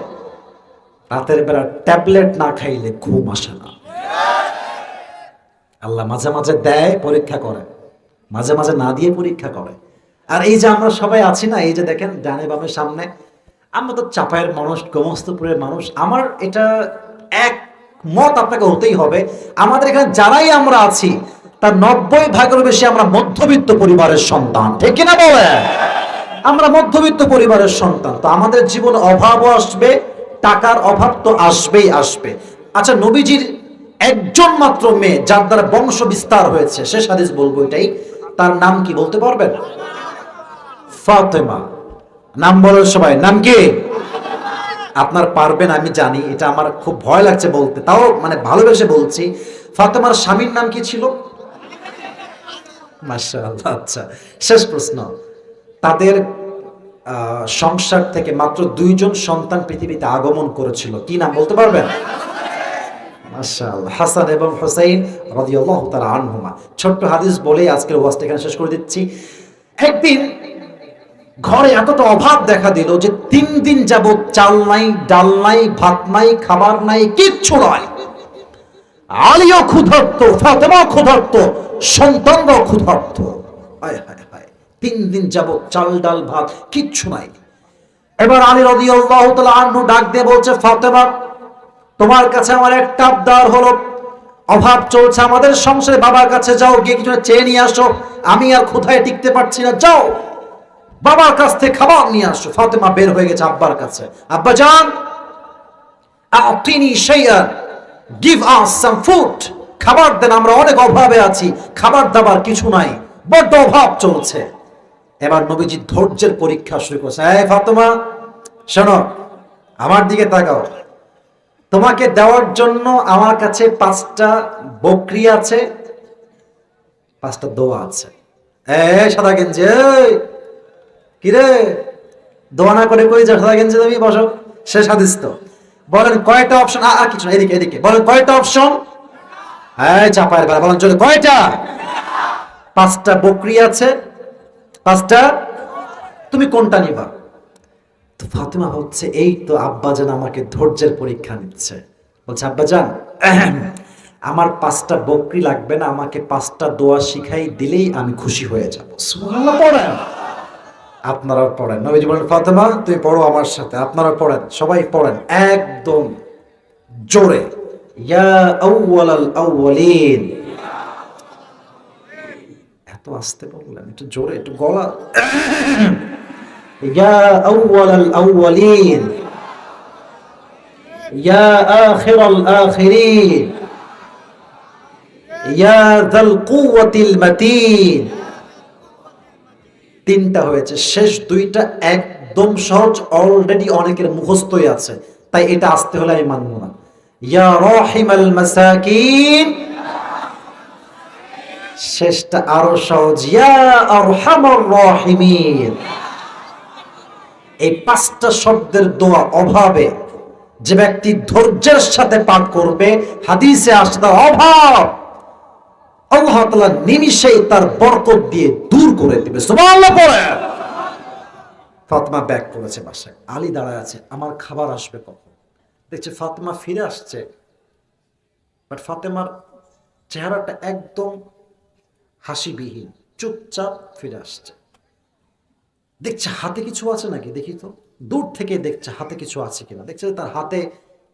রাতের বেলা ট্যাবলেট না খাইলে ঘুম আসে না। আল্লাহ মাঝে মাঝে দেয়, পরীক্ষা করে, মাঝে মাঝে না দিয়ে পরীক্ষা করে। আর এই যে আমরা সবাই আছি না, এই যে দেখেন ডানে বামে সামনে, আমরা তো চাপায়ের মানুষ, গোমস্তপুরের মানুষ। আমার এটা এক মত আপনাকে হতেই হবে, আমাদের এখানে যারাই আমরা আছি তার 90% বেশি আমরা মধ্যবিত্ত পরিবারের সন্তান, ঠিক কিনা বলে? আমরা মধ্যবিত্ত পরিবারের সন্তান, তো আমাদের জীবনে অভাবও আসবে, টাকার অভাব তো আসবেই আসবে। আচ্ছা, নবীজির একজন মাত্র মেয়ে যার দ্বারা বংশ বিস্তার হয়েছে, শেষ হাদিস বলবো এটাই, তার নাম কি বলতে পারবেন? ফাতেমা। নাম বলেন সবাই, নাম কি? আপনার পারবেন আমি জানি, এটা আমার খুব ভয় লাগছে বলতে, তাও মানে ভালোবেসে বলছি। ফাতেমার স্বামীর নাম কি ছিল? মাশাআল্লাহ। আচ্ছা, শেষ প্রশ্ন, তাদের সংসার থেকে মাত্র 2 জন সন্তান পৃথিবীতে আগমন করেছিল, কি নাম বলতে পারবেন? মাশাআল্লাহ, হাসান এবং হুসাইন রাদিয়াল্লাহু তাআলা আনহুমা। ছোট্ট হাদিস বলে আজকের ওয়াজটা এখানে শেষ করে দিচ্ছি। একদিন ঘরে এতটা অভাব দেখা দিল যে 3 দিন যাবত চাল নাই, ডাল নাই, ভাত নাই, খাবার নাই, কিচ্ছু নাই। আলীও ক্ষুধার্ত, ফাতেমাও ক্ষুধার্ত, সন্তানরাও ক্ষুধার্ত। হায় হায় হায়, 3 দিন যাবত চাল ডাল ভাত কিচ্ছু নাই। এবার আলী রাদিয়াল্লাহু তাআলা আনহু ডাক দিয়ে বলছে, ফাতেমা, তোমার কাছে আমার একটা আবদার হলো, অভাব চলছে আমাদের সংসারে, বাবার কাছে যাও, গিয়ে কিছু চেয়ে নিয়ে আসো, আমি আর ক্ষুধায় টিকতে পারছি না, যাও বাবার কাছ থেকে খাবার নিয়ে আসো। ফাতেমা বের হয়ে গেছে আব্বার কাছে, আব্বা জান, আতিনি শাইআন, গিভ আস সাম ফুড, খাবার দেন, আমরা অনেক অভাবে আছি, খাবার দাবার কিছু নাই, বড্ড অভাব চলছে। এবার নবীজি ধৈর্যের পরীক্ষা শুরু করছে, এই ফাতেমা শোনো, আমার দিকে তাকাও, তোমাকে দেওয়ার জন্য আমার কাছে 5টা বকরি আছে, 5টা দোয়া আছে। সাদা গেঞ্জি, কিরে দোয়া না করে কই যা, সাদা গেঞ্জি তুমি বসো, শেষ হাদিস তো। বলেন কয়টা অপশন? আর কিছু না, এদিকে এদিকে বলেন কয়টা অপশন? চাপায়ের বেলা বলেন চলে, কয়টা? 5টা বকরি আছে, 5টা, তুমি কোনটা নিবা? তো ফাতেমা হচ্ছে, এই তো আব্বাজান আমাকে ধৈর্যের পরীক্ষা নিচ্ছে। বলছে, আব্বাজান, আমার 5টা বকরি লাগবে না, আমাকে 5টা দোয়া শিখাই দিলেই আমি খুশি হয়ে যাব। সুবহানাল্লাহ পড়েন, আপনারা পড়েন। নবীজি বলেন, ফাতেমা তুমি পড়ো আমার সাথে, আপনারা পড়েন, সবাই পড়েন একদম জোরে। ইয়া আউয়ালাল আউয়ালিন, এত আস্তে বললেন, একটু জোরে, একটু গলা। ইয়া আউয়ালাল আউয়ালিন, ইয়া আখিরাল আখিরিন, ইয়া যাল কুওয়াতিল মাতিন। 3টা হয়েছে, শেষ 2টা একদম সহজ, অলরেডি অনেকের মুখস্থই আছে, তাই এটা আসতে হলে আমি মানব না। ইয়া রাহিমাল মাসাকিন, শেষটা আরো সহজ, ইয়া আরহামার রাহিমিন। এই 5টা শব্দের দোয়া অভাবে যে ব্যক্তি ধৈর্যের সাথে পাঠ করবে, হাদিসে আসছে তার অভাব আল্লাহ তাআলা নিমিষেই তার বরকত দিয়ে দূর করে দিবে। সুবহানাল্লাহ পড়ে। ফাতেমা ব্যাক করেছে বাসায়, আলী দাঁড়ায় আছে, আমার খাবার আসবে কখন? দেখছে ফাতেমা ফিরে আসছে, বাট ফাতেমার চেহারাটা একদম হাসিবিহীন, চুপচাপ ফিরে আসছে। দেখছে হাতে কিছু আছে নাকি, দেখি তো, দূর থেকে দেখছে হাতে কিছু আছে কিনা, দেখছে তার হাতে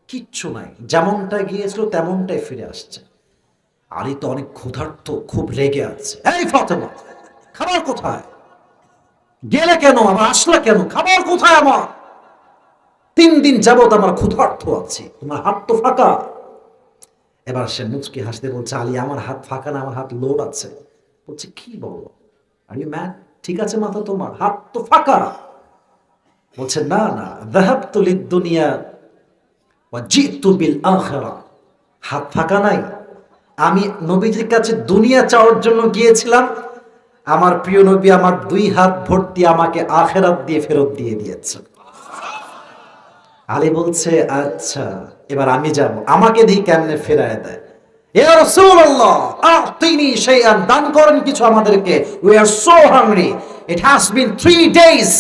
কিচ্ছু নাই, যেমনটা গিয়েছিল তেমনটাই ফিরে আসছে। আলী তো অনেক ক্ষুধার্ত, খুব রেগে আছে, এই ফাতেমা খাবার কোথায়? গেলে কেন? আমার আসলা কেন? খাবার কোথায় আমার? 3 দিন যাবত আমার ক্ষুধার্ত আছি, তোমার হাত তো ফাঁকা। এবার সে মুচকি হাসতে বলছে, আলী আমার হাত ফাঁকা না, আমার হাত লোড আছে। বলছে, কি বলো, আর ইউ ম্যাড? ঠিক আছে মাথা তোমার, হাত তো ফাঁকা। বলছে, না না, যাহাবতু লিদ-দুনিয়া ওয়া জিতু বিল আখিরা, হাত ফাঁকা নাই, আমি নবীজির কাছে দুনিয়া চাওয়ার জন্য গিয়েছিলাম, আমার প্রিয় নবী আমার 2 হাত ভর্তি আমাকে আখিরাত দিয়ে ফেরত দিয়ে দিয়েছে। আলী বলছে আচ্ছা এবার আমি যাব, আমাকে দিয়ে কেমনে ফেরায় দেয়। ইয়া রাসূলুল্লাহ আতিনি শাইআন, দান করেন কিছু আমাদেরকে, we are so hungry, it has been 3 days,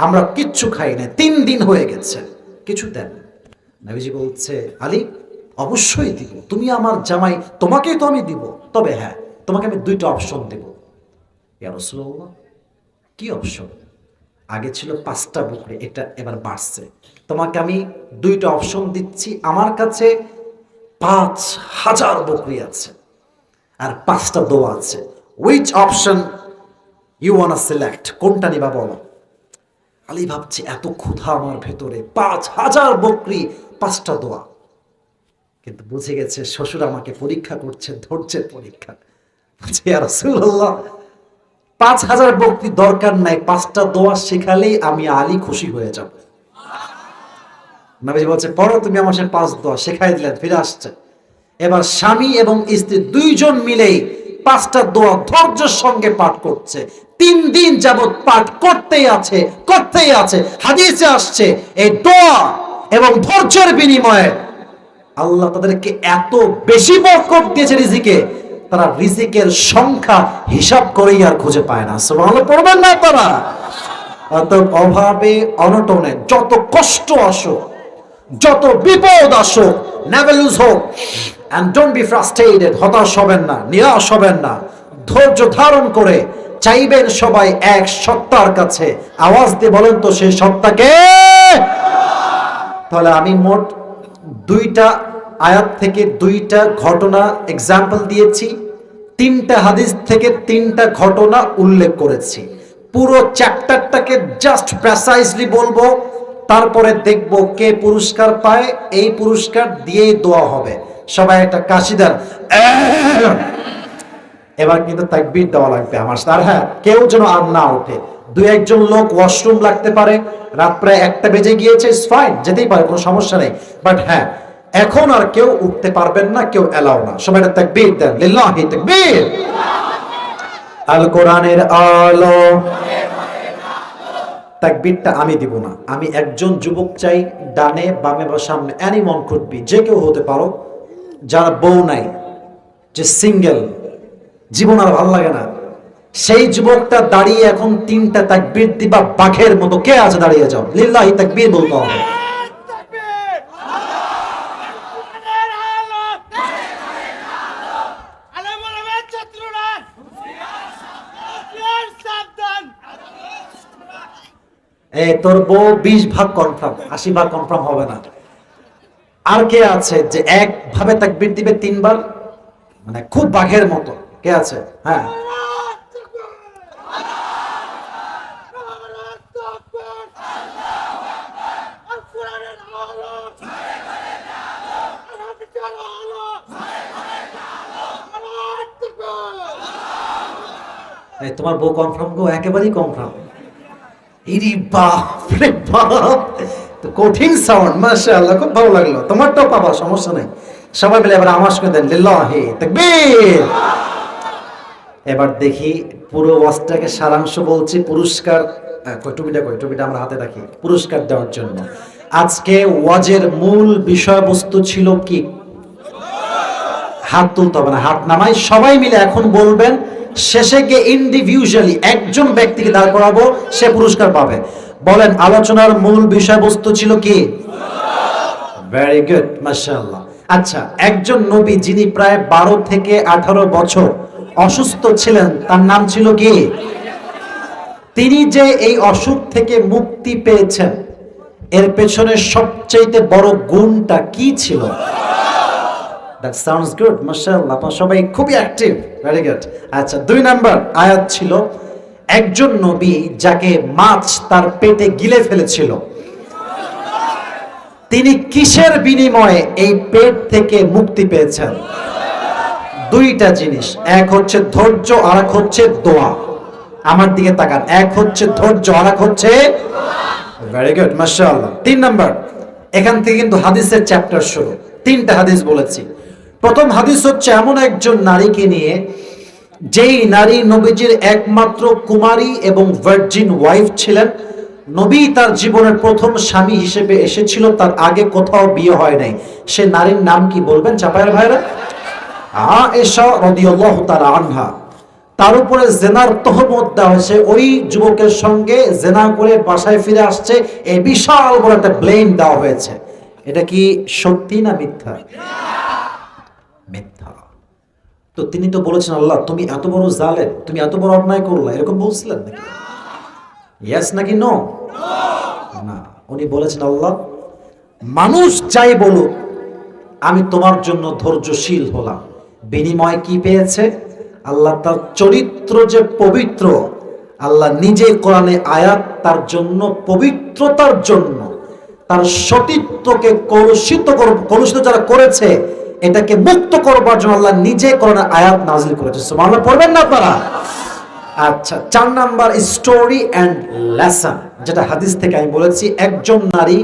আমরা কিচ্ছু খাই না, 3 দিন হয়ে গেছে, কিছু দেন। নবীজি বলছে আলী অবশ্যই দিব, তুমি আমার জামাই, তোমাকেই তো আমি দিব, তবে হ্যাঁ তোমাকে আমি 2টা অপশন দেব। ইয়া রাসূলুল্লাহ কি অপশন? আগে ছিল 5টা বকরি, এটা এবার বাড়ছে, তোমাকে আমি 2টা অপশন দিচ্ছি, আমার কাছে 5,000 বকরি আছে আর 5টা দোয়া আছে, which option you wanna select, কোনটা নিবা বলো। আলী ভাবছি এত ক্ষুধা আমার ভেতরে, 5,000 বকরি 5টা দোয়া, কিন্তু বুঝে গেছে শ্বশুর আমাকে পরীক্ষা করছে, ধৈর্যের পরীক্ষা। বলছে ইয়া রাসূলুল্লাহ 5,000 বকরি দরকার নাই, 5টা দোয়া শেখালেই আমি আলী খুশি হয়ে যাব। নবীজি বলছে পড়ো তুমি আমার সাথে 5 দোয়া, শেখাই দিলেন, ফিরে আসছে। এবার স্বামী এবং স্ত্রী 2জন মিলেই 5টা দোয়া ধৈর্যের সঙ্গে পাঠ করছে, 3 দিন যাবত পাঠ করতেই আছে, করতেই আছে। হাদিসে আসছে এই দোয়া এবং ধৈর্যের বিনিময়ে আল্লাহ তাদেরকে এত বেশি বরকত দিয়েছে রিজিকে, তারা রিজিকের সংখ্যা হিসাব করেই আর খুঁজে পায় না। সুবহানাল্লাহ পড়বেন না তারা। অতএব অভাবে অনটনে যত কষ্ট আসুক, যত বিপদ আসুক, never lose hope and don't be frustrated, হতাশ হবেন না, নিরাশ হবেন না, ধৈর্য ধারণ করে চাইবেন সবাই এক সত্তার কাছে। আওয়াজ দিয়ে বলেন তো সেই সত্তাকে। তাহলে আমি মোট 2টা আয়াত থেকে 2টা ঘটনা এক্সাম্পল দিয়েছি, 3টা হাদিস থেকে 3টা ঘটনা উল্লেখ করেছি। পুরো চ্যাপ্টারটাকে জাস্ট প্রেসাইজলি বলবো, তারপরে দেখব কে পুরস্কার পায়, এই পুরস্কার দিয়েই দোয়া হবে। সবাই একটা কাশি দেন। এবার কিন্তু তাকবীর দেওয়া লাগবে আমার সাথে। আর হ্যাঁ, কেউ যেন আর না ওঠে, 2-1জন লোক ওয়াশরুম লাগতে পারে, রাত প্রায় 1টা বেজে গিয়েছে, ইটস ফাইন, যেতেই পারে, কোনো সমস্যা নেই। বাট হ্যাঁ, এখন আর কেউ উঠতে পারবেন না, কেউ এলাও না। সবাই একটা তাকবীর দেন, লিল্লাহি তাকবীর। আল কোরআনের আলো। তাকবীরটা আমি দিব না, আমি একজন যুবক চাই, ডানে বামে বা সামনে, এনিওয়ান কুড বি, যে কেউ হতে পারো, যার বউ নাই, যে সিঙ্গেল, জীবন আর ভালো লাগে না, সেই যুবকটা দাঁড়িয়ে এখন 3টা তাকবীর দিবা বাঘের মতো। কে আছে দাঁড়িয়ে যাও, লিল্লাহি তাকবীর বলতে হবে। তোর বউ 20 ভাগ কনফার্ম, 80 ভাগ কনফার্ম হবে না। আর কে আছে যে একভাবে তাকবীর দিবে 3 বার, মানে খুব বাঘের মতো? কে আছে? হ্যাঁ, তোমার বউ কনফার্ম গো, একেবারেই কনফার্ম। ইরি বাপ রে বাপ, তো কঠিন সাউন্ড, মাশাআল্লাহ, খুব ভালো লাগলো। তোমারটাও পাবা, সমস্যা নাই। সবাই মিলে এবার আমার সঙ্গে দেন লিল্লাহি তাকবীর। এবার দেখি পুরো ওয়াজটাকে সারাংশ বলছি, পুরস্কার টুপিটা আমরা হাতে রাখি পুরস্কার দেওয়ার জন্য। আজকে ওয়াজের মূল বিষয়বস্তু ছিল কি? হাত তুলতে হবে না, হাত নামাই, সবাই মিলে এখন বলবেন। শেষে গিয়ে ইন্ডিভিজুয়ালি একজন ব্যক্তিকে দাঁড় করাবো, সে পুরস্কার পাবে। বলেন আলোচনার মূল বিষয়বস্তু ছিল কি? ভেরি গুড, মাশাআল্লাহ। আচ্ছা, একজন নবী যিনি প্রায় 12 থেকে 18 বছর অসুস্থ ছিলেন, তার নাম ছিল কি? তিনি যে এই অসুখ থেকে মুক্তি পেয়েছেন, এর পেছনে সবচেয়ে বড় গুণটা কি ছিল? That sounds good, মাশাআল্লাহ, আপনারা সবাই খুবই অ্যাক্টিভ, ভেরি গুড। আচ্ছা, 2 নাম্বার আয়াত ছিল একজন নবী যাকে মাছ তার পেটে গিলে ফেলেছিল, তিনি কিসের বিনিময়ে এই পেট থেকে মুক্তি পেয়েছেন? 2টা জিনিস, এক হচ্ছে ধৈর্য, আর এক হচ্ছে দোয়া। আমার দিকে তাকান, এক হচ্ছে ধৈর্য, আর এক হচ্ছে, ভেরি গুড, মাশাআল্লাহ। 3 নাম্বার, এখান থেকে কিন্তু হাদিসের চ্যাপ্টার শুরু। 3টা হাদিস বলেছি। প্রথম হাদিস হচ্ছে এমন একজন নারীকে নিয়ে, যেই নারী নবীজির একমাত্র কুমারী এবং ভার্জিন ওয়াইফ ছিলেন। নবী তার জীবনের প্রথম স্বামী হিসেবে এসেছিল, তার আগে কোথাও বিয়ে হয় নাই। সে নারীর নাম কি বলবেন চাপায়ের ভাইরা? আয়েশা রাদিয়াল্লাহু তাআলা আনহা। তার উপরে জেনার তহমত দেওয়া হয়েছে, ওই যুবকের সঙ্গে জেনা করে বাসায় ফিরে আসছে, এই বিশাল বড় একটা ব্লেম দেওয়া হয়েছে। এটা কি সত্যি না মিথ্যা? মিথ্যা। তো তিনি তো বলেছেন, আল্লাহ তুমি এত বড় জালেম, তুমি এত বড় অন্যায় করলা, এরকম বলছিলেন নাকি? ইয়েস নাকি নো? না, উনি বলেছেন, আল্লাহ মানুষ যাই বলুক আমি তোমার জন্য ধৈর্যশীল হলাম। বিনিময় কি পেয়েছে? আল্লাহ তার চরিত্র যে পবিত্র, আল্লাহ নিজে কোরআনে আয়াত তার জন্য পবিত্রতার জন্য, তার সতীত্বকে কলুষিত যারা করেছে এটাকে মুক্ত করবার জন্য আল্লাহ নিজে কোরআনে আয়াত নাযিল করেছে। সুবহানাল্লাহ পড়বেন না আপনারা? আচ্ছা, 4 নাম্বার স্টোরি অ্যান্ড লেসন, যেটা হাদিস থেকে আমি বলেছি, একজন নারী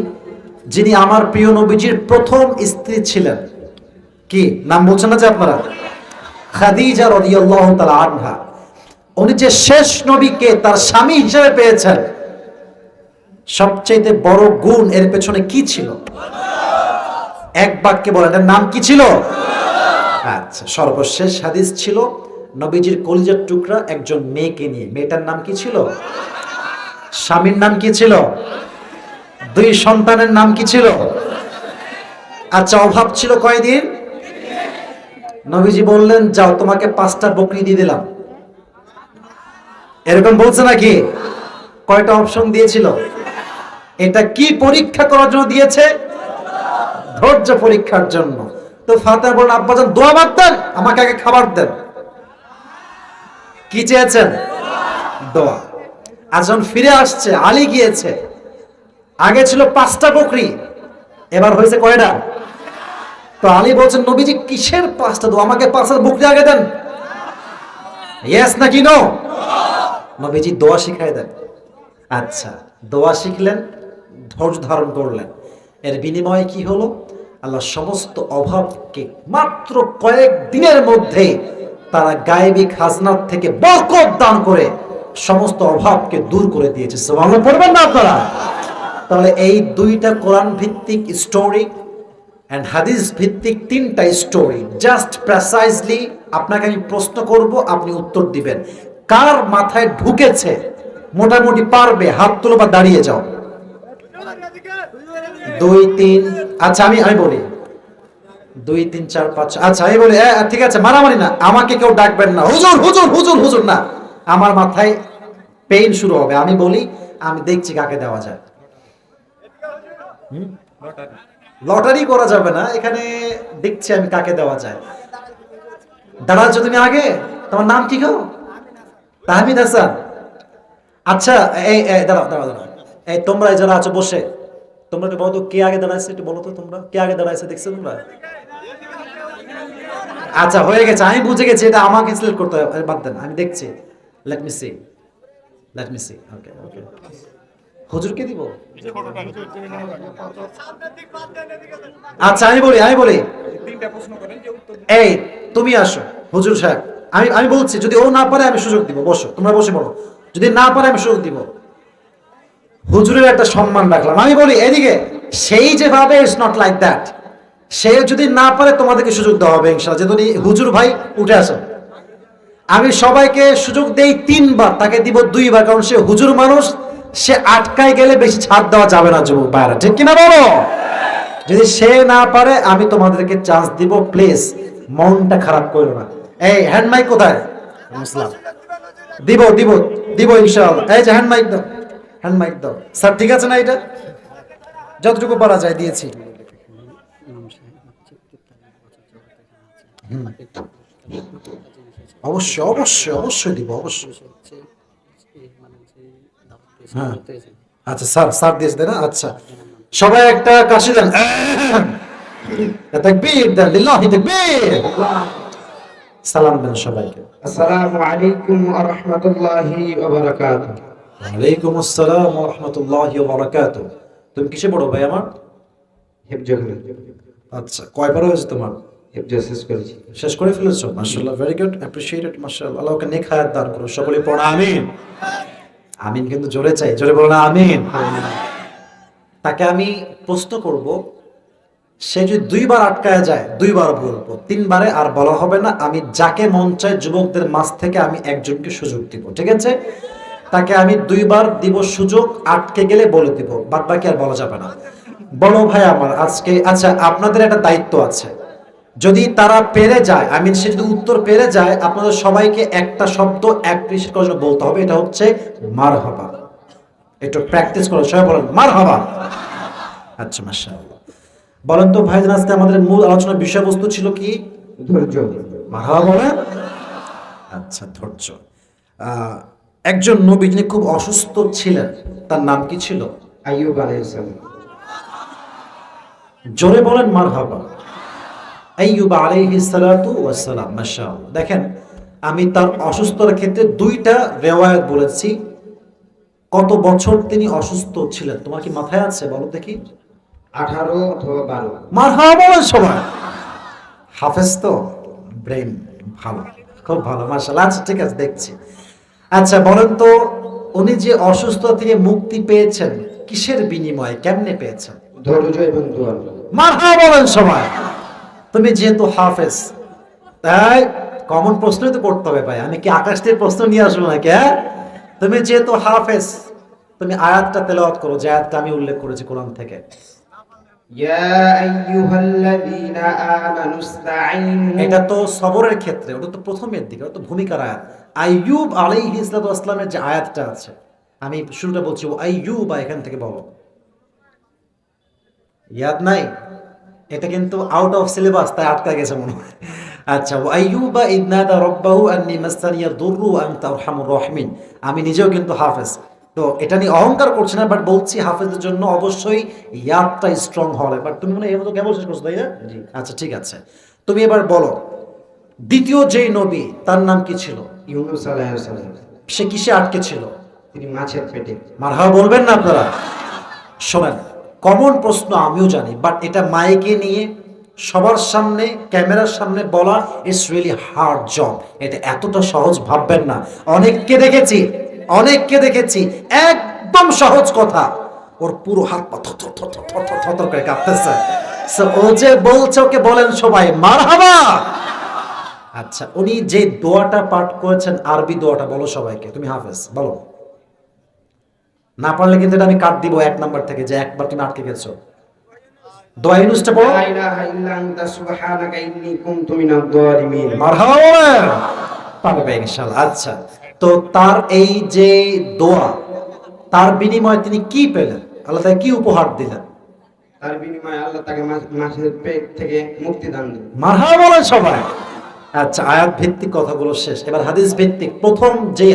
যিনি আমার প্রিয় নবীজির প্রথম স্ত্রী ছিলেন, কি নাম বলছেন না যে আপনারা? খাদিজা রাদিয়াল্লাহু তাআলা আনহা। উনি যে শেষ নবীকে তার স্বামী হিসেবে পেয়েছেন, সবচেয়ে বড় গুণ এর পেছনে কি ছিল? এক বাক্যে বলেন, এর নাম কি ছিল? আচ্ছা, সর্বশেষ হাদিস ছিল নবীজির কলিজার টুকরা একজন মেয়েকে নিয়ে। মেয়েটার নাম কি ছিল? স্বামীর নাম কি ছিল? 2 সন্তানের নাম কি ছিল? আচ্ছা, অভাব ছিল কয়দিন? নবীজি বললেন, যাও তোমাকে 5টা বকরি দিয়ে দিলাম। এরকম বলছে নাকি? কয়টা অপশন দিয়েছিল? এটা কি পরীক্ষা করার জন্য দিয়েছে? ধৈর্য পরীক্ষার জন্য। তো ফাতেমা বলেন, আব্বাজান দোয়া বাদ দেন, আমাকে আগে খাবার দেন। কি চেয়েছেন? দোয়া। আজ যখন ফিরে আসছে, আলী গিয়েছে, আগে ছিল 5টা বকরি, এবার হয়েছে কয়টা? তো আলী বলছেন, নবীজি কিসের 5টা দোয়া, আমাকে 5টা বকরি আগে দেন। ইয়েস নাকি নো? নবীজি দোয়া শিখাই দেন। আচ্ছা, দোয়া শিখলেন, ধৈর্য ধারণ করলেন। এর বিনিময়ে কি হলো? আল্লাহ সমস্ত অভাবকে মাত্র কয়েক দিনের মধ্যে তারা গায়েবী খাজনাত থেকে বরকত দান করে সমস্ত অভাবকে দূর করে দিয়েছে। সুবহানাল্লাহ পড়বেন না আপনারা? তাহলে এই 2টা কোরআন ভিত্তিক স্টোরি এন্ড হাদিস ভিত্তিক 3টা স্টোরি, জাস্ট প্রেসাইজলি আপনাকে আমি প্রশ্ন করব, আপনি উত্তর দিবেন। কার মাথায় ঢুকেছে, মোটামুটি পারবে, হাত তুলো বা দাঁড়িয়ে যাও। 2 3, আচ্ছা আমি বলি 2 3 4 5। আচ্ছা আমি বলি, ঠিক আছে, মারামারি না, আমাকে কেউ ডাকবেন না, হুজুর হুজুর হুজুর হুজুর না, আমার মাথায় পেইন শুরু হবে। আমি বলি, আমি দেখছি কাকে দেওয়া যায়। লটারি করা যাবে না এখানে, দেখছি আমি কাকে দেওয়া যায়। দাঁড়াচ্ছ তুমি আগে, তোমার নাম কি গো? তাহমিদ হাসান। আচ্ছা, এই দাঁড়াও দাঁড়াও দাঁড়াও, এই তোমরা যারা আছো বসে, তোমরা একটু বলো তো কে আগে দাঁড়াইছে, একটু বলো তো তোমরা কে আগে দাঁড়াইছে, দেখছো তোমরা? আচ্ছা হয়ে গেছে, আমি বুঝে গেছি, এটা আমাকে সিলেক্ট করতে হবে, বাদ দেন, আমি দেখছি। Let me see, let me see. Okay okay, হুজুরকে দিব। আচ্ছা আমি বলি, এই তুমি আসো হুজুর সাহেব, আমি বলছি, যদি ও না পারে আমি সুযোগ দিব, বসো তোমরা, বসে বলো, যদি না পারে আমি সুযোগ দিব। হুজুরের একটা সম্মান রাখলাম। আমি বলি এদিকে, সেই যেভাবে ইটস নট লাইক দ্যাট। সে যদি না পারে তোমাদেরকে সুযোগ দেওয়া হবে ইনশাআল্লাহ। যদি হুজুর ভাই উঠে আসেন, আমি সবাইকে সুযোগ দেই 3 বার, তাকে দিব 2 বার, কারণ সে হুজুর মানুষ, সে আটকায় গেলে বেশি ছাড় দেওয়া যাবে না যুবক ভাইরা, ঠিক কিনা বলো? যদি সে না পারে আমি তোমাদেরকে চান্স দিব, প্লিজ মনটা খারাপ করো না। এই হ্যান্ড মাইক কোথায়? দিব দিব দিব ইনশাআল্লাহ। এই যে হ্যান্ড মাইক দাও, হ্যান্ড মাইক দাও স্যার, ঠিক আছে না? এটা যতটুকু পারা যায় দিয়েছি। অবশ্যই অবশ্যই অবশ্যই দিব, অবশ্যই। হ্যাঁ আচ্ছা, স্যার দিয়েছে না? আচ্ছা, সবাই একটা কাশি দেন, তাকবীর দেন, লিল্লাহি তাকবীর। সালাম দেন সবাইকে। আসসালামু আলাইকুম ওয়া রাহমাতুল্লাহি ওয়া বারাকাতুহু। ওয়ালাইকুম আসসালাম ওয়া রাহমাতুল্লাহি ওয়া বারাকাতুহু। তুমি কিসে পড়ো ভাই আমার? হিফজ করে। আচ্ছা, কয়বার হয়েছে তোমার? হিফজ শেষ করেছি। শেষ করে ফেলেছো, মাশাআল্লাহ, ভেরি গুড, অ্যাপ্রিশিয়েটেড, মাশাআল্লাহ। আল্লাহ ওকে নেক হায়াত দান করো, সকলে পড়া আমিন। আমিন কিন্তু জোরে চাই, জোরে বলো না আমিন। তাকে আমি প্রশ্ন করব, সে যদি দুইবার আটকায় যায় দুইবার বলবো, তিনবারে আর বলা হবে না। আমি যাকে মন চায় যুবকদের মাঝ থেকে আমি একজনকে সুযোগ দিব, ঠিক আছে? তাকে আমি দুইবার দিব সুযোগ, আটকে গেলে বলে দিব, বাদ বাকি আর বলা যাবে না। বলো ভাই আমার আজকে, আচ্ছা আপনাদের একটা দায়িত্ব আছে, যদি তারা পেরে যায়, আমি সে যদি উত্তর পেরে যায়, আপনাদের সবাইকে একটা শব্দ অ্যাপ্রিশিয়েট করার জন্য বলতে হবে, এটা হচ্ছে মারহাবা। একটু প্র্যাকটিস করো, সবাই বলেন মারহাবা। আচ্ছা মাশাআল্লাহ। বলেন তো ভাইজান, আজকে আমাদের মূল আলোচনার বিষয়বস্তু ছিল কি? ধৈর্য। মারহাবা বলেন। আচ্ছা, ধৈর্য। একজন নবী যিনি খুব অসুস্থ ছিলেন, তার নাম কি ছিল? আইয়ুব আলাইহিস সালাম। জোরে বলেন মারহাবা। আইয়ুব আলাইহিস সালাতু ওয়াস সালাম। মাশাআল্লাহ। দেখেন, আমি তার অসুস্থতার ক্ষেত্রে দুইটা রিওয়ায়াত বলেছি। কত বছর তিনি অসুস্থ ছিলেন তোমার কি মাথায় আছে? বলো দেখি। 18 অথবা 12। মারহাবা বলেন সবাই। হাফেজ তো, ব্রেন ভালো, খুব ভালো মাশাআল্লাহ। আচ্ছা ঠিক আছে, দেখছি। আচ্ছা বলেন তো, উনি যে অসুস্থতা থেকে মুক্তি পেয়েছেন কিসের বিনিময়ে, কেমনে পেয়েছেন? ধৈর্য এবং দোয়া। মারহাবা বলেন সবাই। তুমি যেহেতু হাফেজ, তাই কমন প্রশ্নই তো করতে হবে ভাই, আমি কি আকাশ থেকে প্রশ্ন নিয়ে আসবো নাকি? হ্যাঁ, তুমি যেহেতু হাফেজ, তুমি আয়াতটা তেলাওয়াত করো, যে আয়াতটা আমি উল্লেখ করেছি কোরআন থেকে। ইয়া আইয়ুহাল্লাযীনা আমানু ইসতাঈনু। এটা তো সবরের ক্ষেত্রে, ওটা তো প্রথমের দিকে, ওটা তো ভূমিকার আয়াত। আইয়ুব আলাইহিস সালামের যে আয়াতটা আছে, আমি শুরুটা বলছি, ও আইয়ুবা, এখান থেকে বলো। ইয়াদ নাই? এটা কিন্তু আউট অফ সিলেবাস, তাই আটকা গেছে মনে হয়। আচ্ছা, ও আইয়ুবা ইয নাদা রাব্বাহু আন্নী মাসসানিয়া দুররু ওয়া আনতা আরহামুর রাহিমিন। আমি নিজেও কিন্তু হাফেজ, তো এটা নিয়ে অহংকার করছি না, বাট বলছি হাফেজের জন্য অবশ্যই ইয়াদটা স্ট্রং হওয়া লাগে। বাট তুমি মনে হয় এই মতো কেমন শেষ করছো, তাই না? জি। আচ্ছা ঠিক আছে, তুমি এবার বলো, দ্বিতীয় যেই নবী তার নাম কি ছিল? ইউনূস আলাইহিস সালাম। সে কিসে আটকে ছিল? তিনি মাছের পেটে। মারহাবা বলবেন না আপনারা? শোনেন, কমন প্রশ্ন আমিও জানি, বাট এটা মাইকে নিয়ে সবার সামনে, ক্যামেরার সামনে বলা, ইটস রিয়েলি হার্ড জব। এটা এতটা সহজ ভাববেন না। অনেককে দেখেছি, অনেককে দেখেছি, একদম সহজ কথা, ওর পুরো হাত পা থর থর থর থর থর থর থর থর করে কাঁপতেছে। So, ও যে বলছে, ওকে বলেন সবাই মারহাবা। আচ্ছা, উনি যে দোয়াটা পাঠ করেছেন, আরবি দোয়াটা বলো সবাইকে, তুমি হাফেজ বলো। না পারলে কিন্তু এটা আমি কাট দিব 1 নাম্বার থেকে, যে একবার তুমি আটকে গেছো। দোয়া ইউনুসটা পড়ো। লা ইলাহা ইল্লা আনতা সুবহানাকা ইন্নী কুনতু মিনাজ জালিমিন। মারহাবা, পারবে ইনশাআল্লাহ। আচ্ছা, তো তার এই যে দোয়া, তার বিনিময়ে তিনি কি পেলেন? আল্লাহ তাকে কি উপহার দিলেন? তার বিনিময়ে আল্লাহ তাকে মাছের পেট থেকে মুক্তি দান দিলেন। মারহাবা বলেন সবাই। আচ্ছা, আয়াত ভিত্তিক কথাগুলো শেষ, এবার হাদিস ভিত্তিক। প্রথম যে